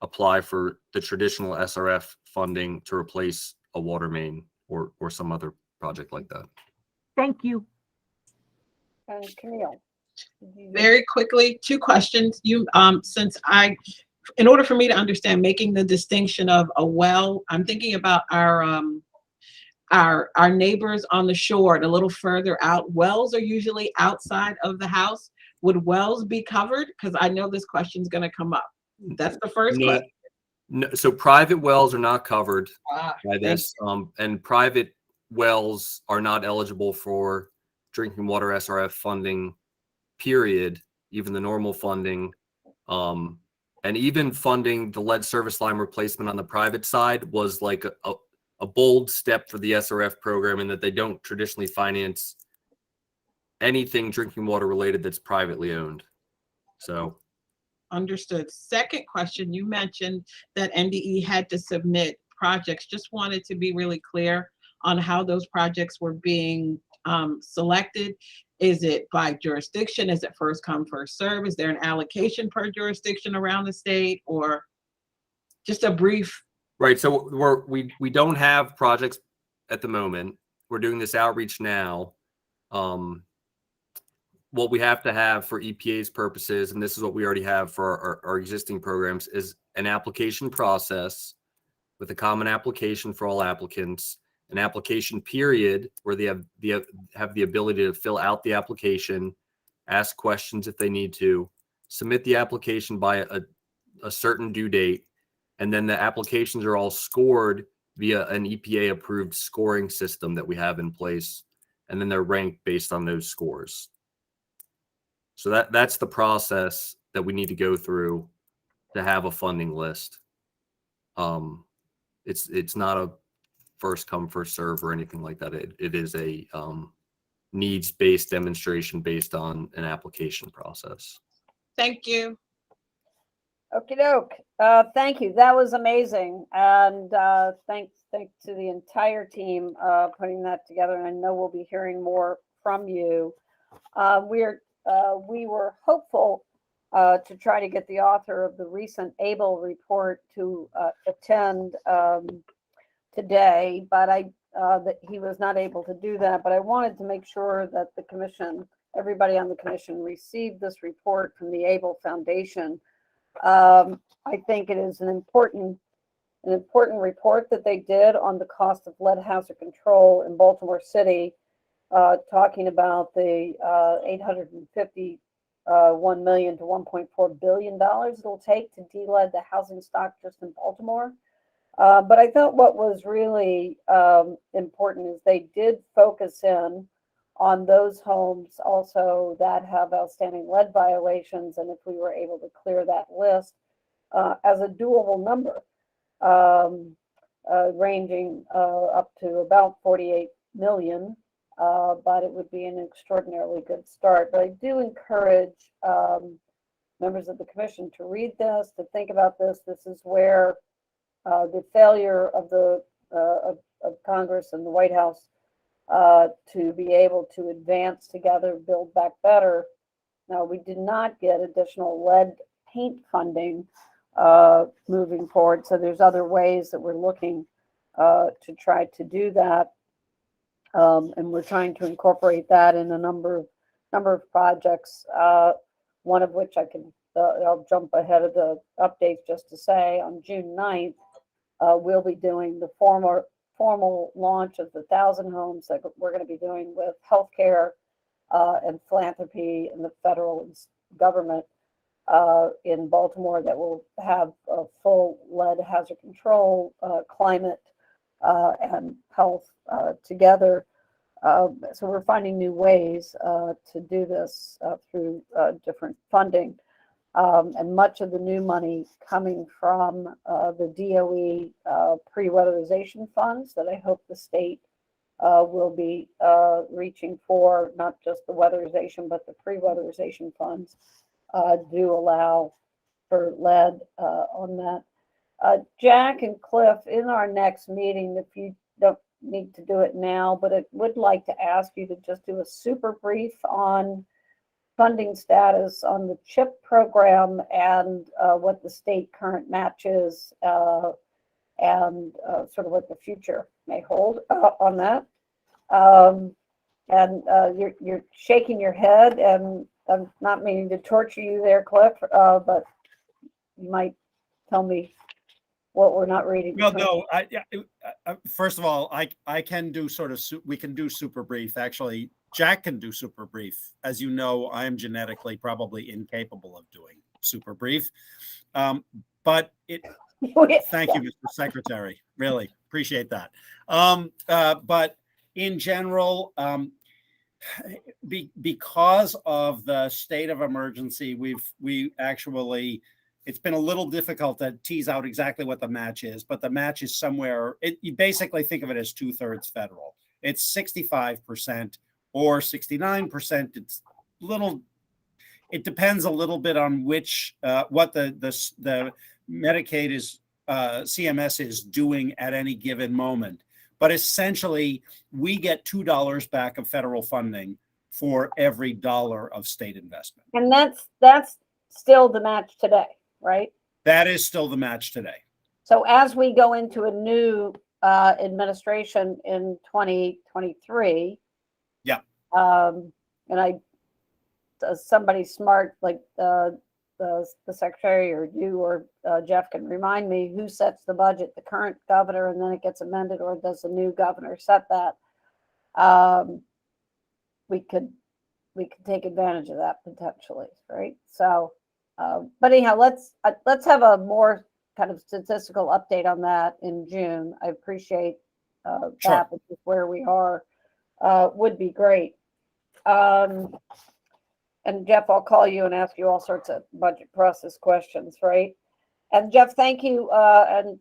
apply for the traditional SRF funding to replace a water main or some other project like that. Thank you. And Camille. Very quickly, 2 questions. In order for me to understand making the distinction of a well, I'm thinking about our neighbors on the shore and a little further out. Wells are usually outside of the house. Would wells be covered? Because I know this question is going to come up. That's the first question. No, so private wells are not covered by this, and private wells are not eligible for drinking water SRF funding, period, even the normal funding. And even funding the lead service line replacement on the private side was like a bold step for the SRF program in that they don't traditionally finance anything drinking water related that's privately owned. So. Understood. Second question, you mentioned that NDE had to submit projects. Just wanted to be really clear on how those projects were being selected. Is it by jurisdiction? Is it first come, first serve? Is there an allocation per jurisdiction around the state, or just a brief? Right. So we don't have projects at the moment. We're doing this outreach now. What we have to have for EPA's purposes, and this is what we already have for our existing programs, is an application process with a common application for all applicants, an application period where they have the ability to fill out the application, ask questions if they need to, submit the application by a certain due date, and then the applications are all scored via an EPA approved scoring system that we have in place, and then they're ranked based on those scores. So that's the process that we need to go through to have a funding list. It's not a first come, first serve or anything like that. It is a needs-based demonstration based on an application process. Thank you. Okie doke. Thank you. That was amazing. And thanks to the entire team putting that together. And I know we'll be hearing more from you. We were hopeful to try to get the author of the recent ABLE report to attend today, but that he was not able to do that. But I wanted to make sure that the commission, everybody on the commission, received this report from the ABLE Foundation. I think it is an important report that they did on the cost of lead hazard control in Baltimore City, talking about the $851 million to $1.4 billion it'll take to de-lead the housing stock just in Baltimore. But I thought what was really important is they did focus in on those homes also that have outstanding lead violations, and if we were able to clear that list as a doable number, ranging up to about 48 million. But it would be an extraordinarily good start. But I do encourage members of the commission to read this, to think about this. This is where the failure of of Congress and the White House to be able to advance together, build back better. Now, we did not get additional lead paint funding moving forward. So there's other ways that we're looking to try to do that. And we're trying to incorporate that in a number of projects, one of which I'll jump ahead of the updates just to say on June 9th, we'll be doing the formal launch of the 1,000 homes that we're going to be doing with healthcare and philanthropy and the federal government in Baltimore that will have a full lead hazard control, climate, and health together. So we're finding new ways to do this through different funding. And much of the new money coming from the DOE pre-weatherization funds that I hope the state will be reaching for, not just the weatherization, but the pre-weatherization funds do allow for lead on that. Jack and Cliff, in our next meeting, if you don't need to do it now, but I would like to ask you to just do a super brief on funding status on the CHIP program and what the state current match is and sort of what the future may hold on that. You're shaking your head, and I'm not meaning to torture you there, Cliff, but you might tell me what we're not reading. Well, no, first of all, I can do we can do super brief. Actually, Jack can do super brief. As you know, I am genetically probably incapable of doing super brief. But thank you, Mr. Secretary. Really appreciate that. But in general, because of the state of emergency, we actually, it's been a little difficult to tease out exactly what the match is, but the match is somewhere, you basically think of it as 2/3 federal. It's 65% or 69%. It's little, it depends a little bit on which, what the Medicaid is, CMS is doing at any given moment. But essentially, we get $2 back of federal funding for every $1 of state investment. And that's still the match today, right? That is still the match today. So as we go into a new administration in 2023, yeah, and somebody smart like the secretary or you or Jeff can remind me who sets the budget, the current governor, and then it gets amended, or does the new governor set that? We could take advantage of that potentially, right? So, but anyhow, let's have a more kind of statistical update on that in June. I appreciate Sure. that, but just where we are would be great. And Jeff, I'll call you and ask you all sorts of budget process questions, right? And Jeff, thank you. And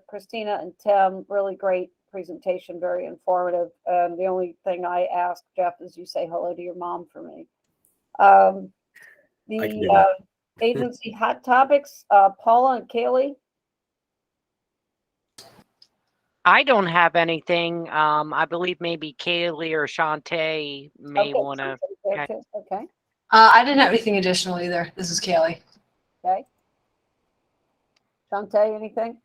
Christina and Tim, really great presentation, very informative. The only thing I ask, Jeff, is you say hello to your mom for me. The agency hot topics, Paula and Kaylee. I don't have anything. I believe maybe Kaylee or Shantae may want to. Okay. I didn't have anything additional either. This is Kaylee. Okay. Shantae, anything?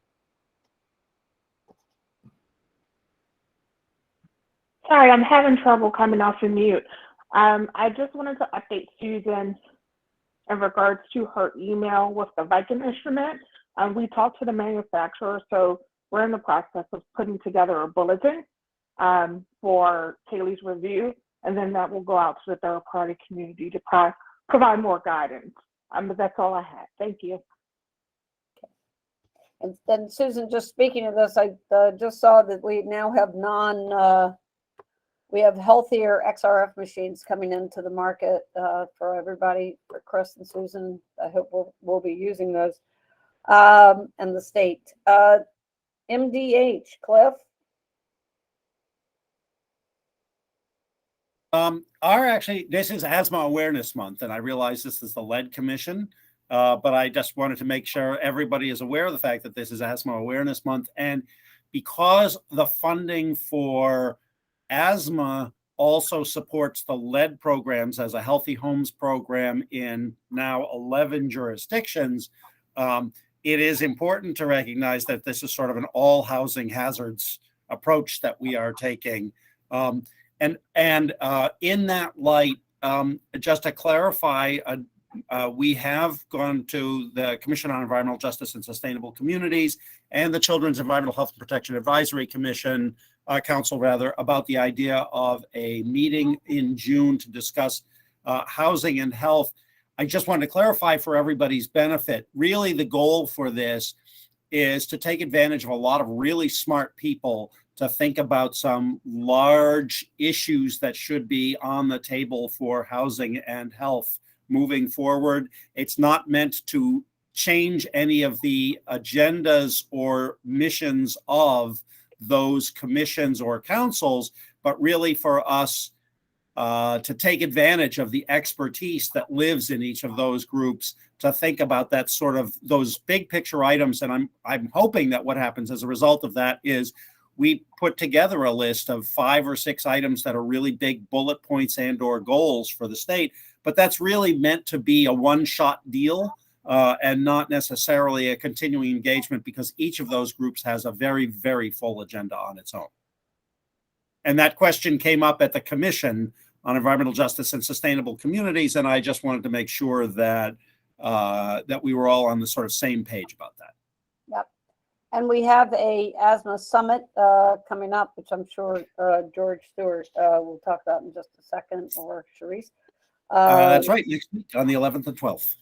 Sorry, I'm having trouble coming off of mute. I just wanted to update Susan in regards to her email with the Viking instrument. We talked to the manufacturer, so we're in the process of putting together a bulletin for Kaylee's review, and then that will go out to the third-party community to provide more guidance. But that's all I had. Thank you. And then Susan, just speaking of this, I just saw that we now have we have healthier XRF machines coming into the market for everybody, for Chris and Susan. I hope we'll be using those. And the state. MDH, Cliff. Actually, this is Asthma Awareness Month, and I realize this is the Lead Commission, but I just wanted to make sure everybody is aware of the fact that this is Asthma Awareness Month. And because the funding for asthma also supports the lead programs as a Healthy Homes program in now 11 jurisdictions, it is important to recognize that this is sort of an all housing hazards approach that we are taking. And in that light, just to clarify, we have gone to the Commission on Environmental Justice and Sustainable Communities and the Children's Environmental Health and Protection Advisory Commission, Council rather, about the idea of a meeting in June to discuss housing and health. I just wanted to clarify for everybody's benefit, really the goal for this is to take advantage of a lot of really smart people to think about some large issues that should be on the table for housing and health moving forward. It's not meant to change any of the agendas or missions of those commissions or councils, but really for us to take advantage of the expertise that lives in each of those groups to think about that sort of those big picture items. And I'm hoping that what happens as a result of that is we put together a list of 5 or 6 items that are really big bullet points and or goals for the state, but that's really meant to be a one-shot deal and not necessarily a continuing engagement, because each of those groups has a very, very full agenda on its own. And that question came up at the Commission on Environmental Justice and Sustainable Communities, and I just wanted to make sure that that we were all on the sort of same page about that. Yep. And we have a asthma summit coming up, which I'm sure George Stewart will talk about in just a second, or Sharice. That's right, next week on the 11th and 12th.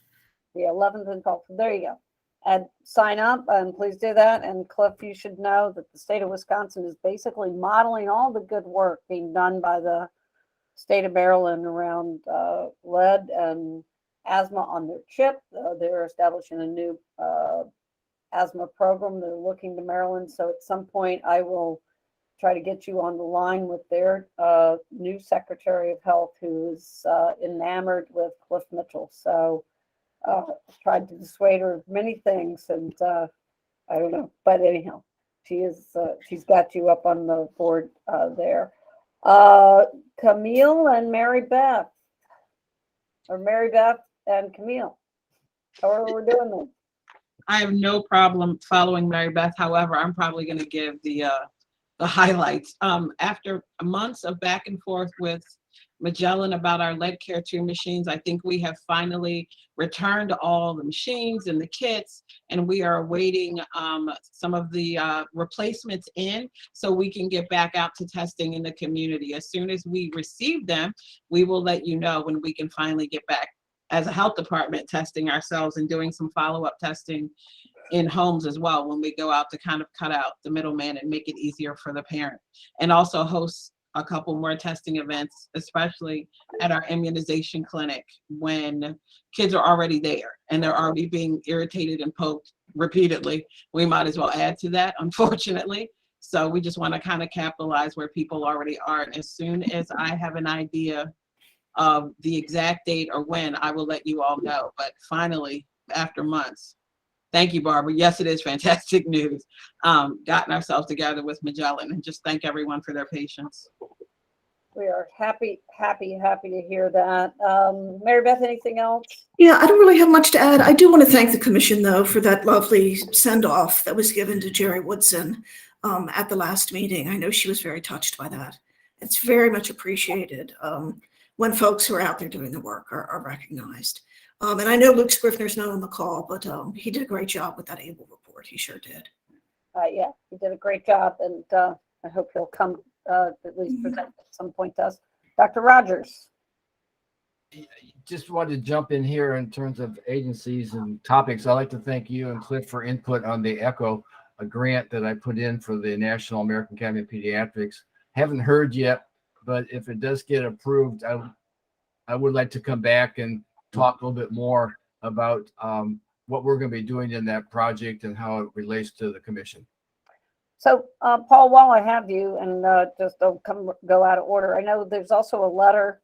The 11th and 12th. There you go. And sign up, and please do that. And Cliff, you should know that the state of Wisconsin is basically modeling all the good work being done by the state of Maryland around lead and asthma on their chip. They're establishing a new asthma program. They're looking to Maryland. So at some point, I will try to get you on the line with their new Secretary of Health, who is enamored with Cliff Mitchell. So tried to dissuade her of many things, and I don't know, but anyhow, she's got you up on the board there. Camille and Mary Beth, or Mary Beth and Camille, how are we doing this? I have no problem following Mary Beth. However, I'm probably going to give the highlights. After months of back and forth with Magellan about our lead care 2 machines, I think we have finally returned all the machines and the kits, and we are awaiting some of the replacements in so we can get back out to testing in the community. As soon as we receive them, we will let you know when we can finally get back as a health department testing ourselves and doing some follow-up testing in homes as well, when we go out to kind of cut out the middleman and make it easier for the parent, and also host a couple more testing events, especially at our immunization clinic when kids are already there and they're already being irritated and poked repeatedly. We might as well add to that, unfortunately. So we just want to kind of capitalize where people already are. And as soon as I have an idea of the exact date or when, I will let you all know. But finally, after months, thank you, Barbara. Yes, it is fantastic news. Gotten ourselves together with Magellan, and just thank everyone for their patience. We are happy to hear that. Mary Beth, anything else? Yeah, I don't really have much to add. I do want to thank the commission, though, for that lovely send-off that was given to Jerry Woodson at the last meeting. I know she was very touched by that. It's very much appreciated when folks who are out there doing the work are recognized. And I know Luke Scrivener's not on the call, but he did a great job with that ABLE report. He sure did. Yeah, he did a great job, and I hope he'll come at least present at some point to us. Dr. Rogers. Just wanted to jump in here in terms of agencies and topics. I'd like to thank you and Cliff for input on the ECHO, a grant that I put in for the National American Academy of Pediatrics. Haven't heard yet, but if it does get approved, I would like to come back and talk a little bit more about what we're going to be doing in that project and how it relates to the commission. So, Paul, while I have you, and just don't go out of order, I know there's also a letter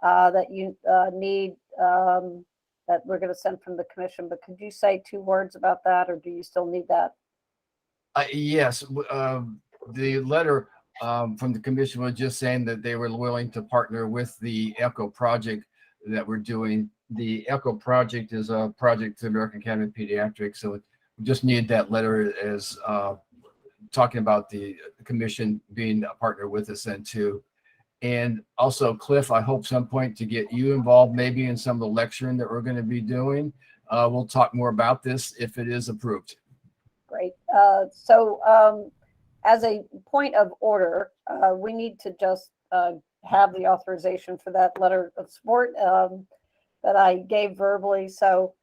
that you need that we're going to send from the commission, but could you say 2 words about that, or do you still need that? Yes, the letter from the commission was just saying that they were willing to partner with the ECHO project that we're doing. The ECHO project is a project to the American Academy of Pediatrics, so we just need that letter as talking about the commission being a partner with us then too. And also, Cliff, I hope some point to get you involved maybe in some of the lecturing that we're going to be doing. We'll talk more about this if it is approved. Great. As a point of order, we need to just have the authorization for that letter of support that I gave verbally. So,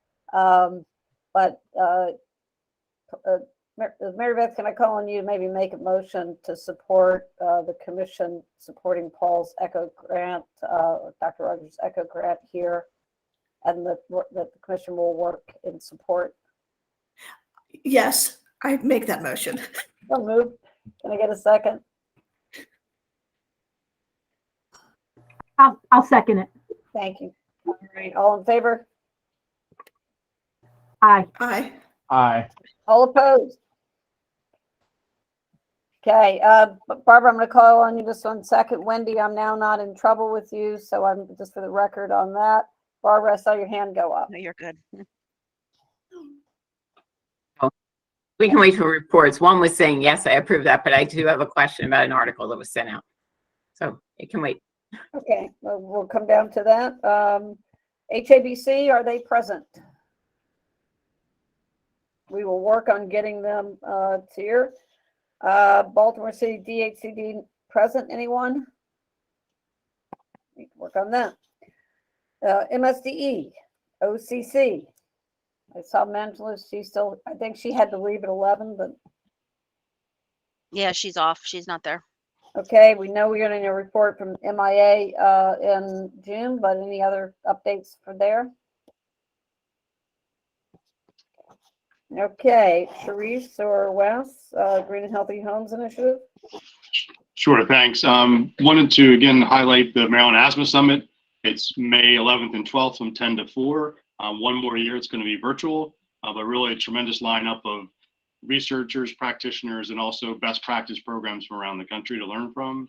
Mary Beth, can I call on you to maybe make a motion to support the commission supporting Paul's ECHO grant, Dr. Rogers' ECHO grant here, and that the commission will work in support? Yes, I make that motion. So moved. Can I get a second? I'll second it. Thank you. All right, all in favor? Aye. Aye. Aye. All opposed? Okay, Barbara, I'm going to call on you just 1 second. Wendy, I'm now not in trouble with you, so I'm just for the record on that. Barbara, I saw your hand go up. No, you're good. We can wait for reports. One was saying, yes, I approve that, but I do have a question about an article that was sent out. So it can wait. Okay, well, we'll come down to that. HABC, are they present? We will work on getting them here. Baltimore City DHCD present, anyone? We can work on that. MSDE, OCC. I saw Angela, she's still, I think she had to leave at 11, but Yeah, she's off. She's not there. okay, we know we're getting a report from MIA in June, but any other updates for there? Okay, Sharice or Wes, Green and Healthy Homes Initiative. Sure, thanks. Wanted to again highlight the Maryland Asthma Summit. It's May 11th and 12th from 10 to 4. One more year, it's going to be virtual, but really a tremendous lineup of researchers, practitioners, and also best practice programs from around the country to learn from.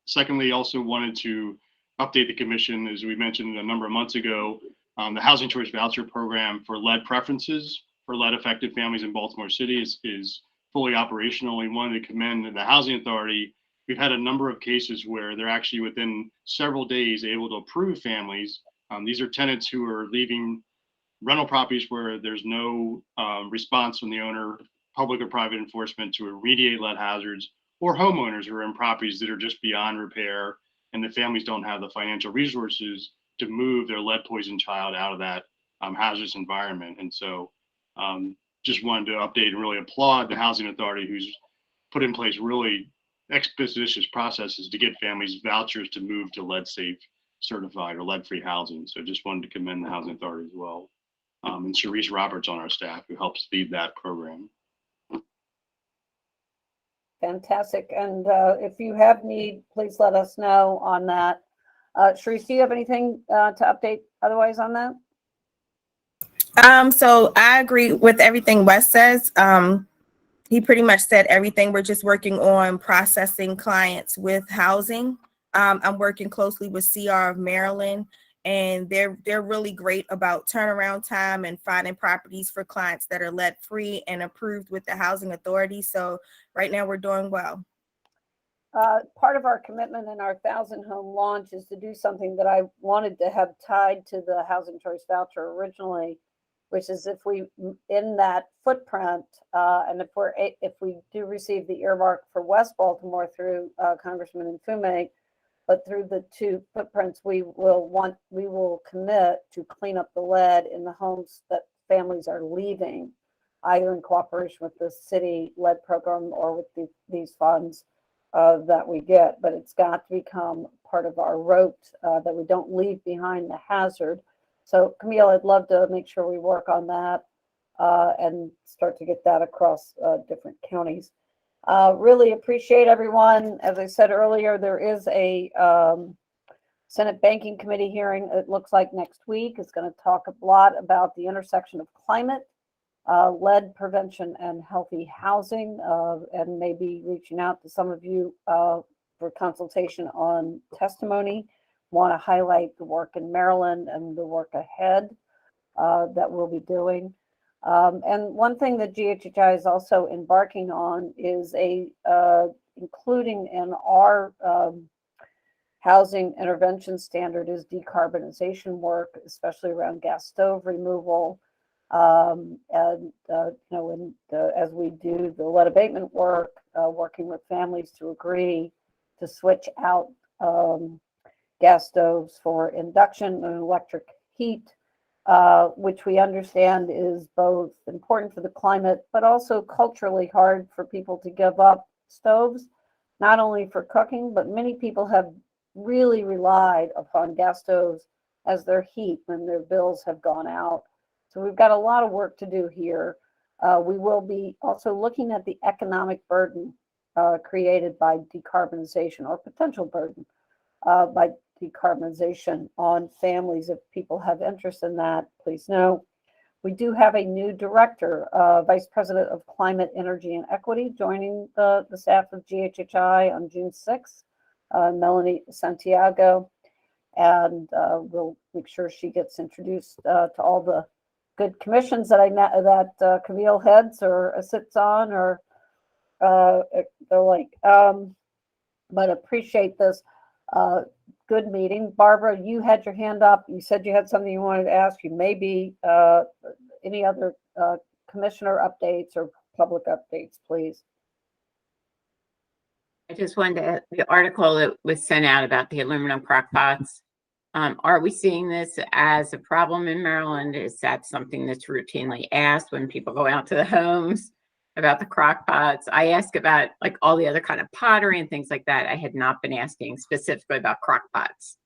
Secondly, also wanted to update the commission, as we mentioned a number of months ago, the Housing Choice Voucher Program for lead preferences for lead affected families in Baltimore City is fully operational. We wanted to commend the Housing Authority. We've had a number of cases where they're actually within several days able to approve families. These are tenants who are leaving rental properties where there's no response from the owner, public or private enforcement to remediate lead hazards, or homeowners who are in properties that are just beyond repair and the families don't have the financial resources to move their lead poisoned child out of that hazardous environment. And so just wanted to update and really applaud the Housing Authority, who's put in place really expeditious processes to get families vouchers to move to lead safe certified or lead free housing. So just wanted to commend the Housing Authority as well. And Sharice Roberts on our staff, who helps lead that program. Fantastic. And if you have need, please let us know on that. Sharice, do you have anything to update otherwise on that? So I agree with everything Wes says. He pretty much said everything. We're just working on processing clients with housing. I'm working closely with CR of Maryland, and they're really great about turnaround time and finding properties for clients that are lead free and approved with the Housing Authority. So right now we're doing well. Part of our commitment in our 1,000 home launch is to do something that I wanted to have tied to the Housing Choice Voucher originally, which is if we, in that footprint, and if we do receive the earmark for West Baltimore through Congressman Nfume, but through the two footprints, we will commit to clean up the lead in the homes that families are leaving, either in cooperation with the city lead program or with these funds that we get. But it's got to become part of our rote that we don't leave behind the hazard. So Camille, I'd love to make sure we work on that and start to get that across different counties. Really appreciate everyone. As I said earlier, there is a Senate Banking Committee hearing, it looks like next week. It's going to talk a lot about the intersection of climate, lead prevention, and healthy housing, and maybe reaching out to some of you for consultation on testimony. Want to highlight the work in Maryland and the work ahead that we'll be doing. And one thing that GHHI is also embarking on is including in our housing intervention standard is decarbonization work, especially around gas stove removal. As we do the lead abatement work, working with families to agree to switch out gas stoves for induction and electric heat. which we understand is both important for the climate, but also culturally hard for people to give up stoves, not only for cooking, but many people have really relied upon gas stoves as their heat when their bills have gone out. So we've got a lot of work to do here. We will be also looking at the economic burden created by decarbonization, or potential burden by decarbonization on families. If people have interest in that, please know. We do have a new director, Vice President of Climate, Energy, and Equity, joining the staff of GHHI on June 6th, Melanie Santiago. And we'll make sure she gets introduced to all the good commissions that that Camille heads or sits on, or they're like, but appreciate this. Good meeting. Barbara, you had your hand up. You said you had something you wanted to ask. You maybe any other commissioner updates or public updates, please. I just wanted to, the article that was sent out about the aluminum crock pots. Are we seeing this as a problem in Maryland? Is that something that's routinely asked when people go out to the homes about the crock pots? I ask about like all the other kind of pottery and things like that. I had not been asking specifically about crock pots.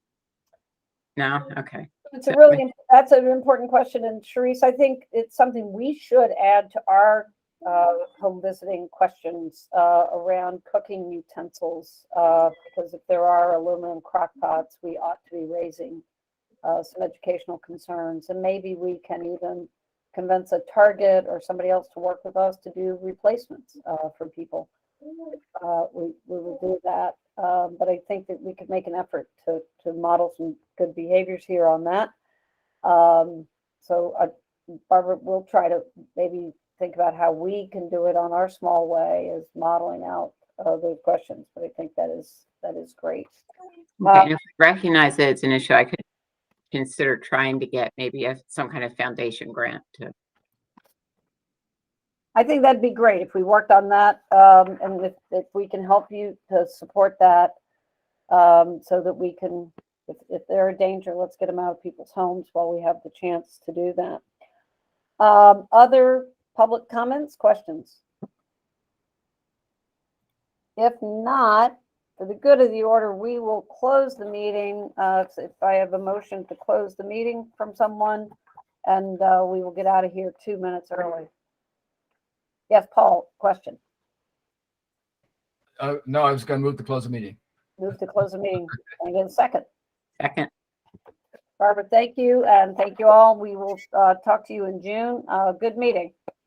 No? Okay. It's a really, that's an important question. And Sharice, I think it's something we should add to our home visiting questions around cooking utensils, because if there are aluminum crock pots, we ought to be raising some educational concerns. And maybe we can even convince a Target or somebody else to work with us to do replacements for people. We will do that. But I think that we could make an effort to model some good behaviors here on that. So Barbara, we'll try to maybe think about how we can do it on our small way as modeling out those questions. But I think that is great. Okay, if I recognize that it's an issue, I could consider trying to get maybe some kind of foundation grant to. I think that'd be great if we worked on that, and if we can help you to support that, so that we can, if they're a danger, let's get them out of people's homes while we have the chance to do that. Other public comments, questions? If not, for the good of the order, we will close the meeting. If I have a motion to close the meeting from someone, and we will get out of here 2 minutes early. Yes, Paul, question. No, I was going to move to close the meeting. Move to close the meeting. Can I get a second? Second. Barbara, thank you, and thank you all. We will talk to you in June. Good meeting.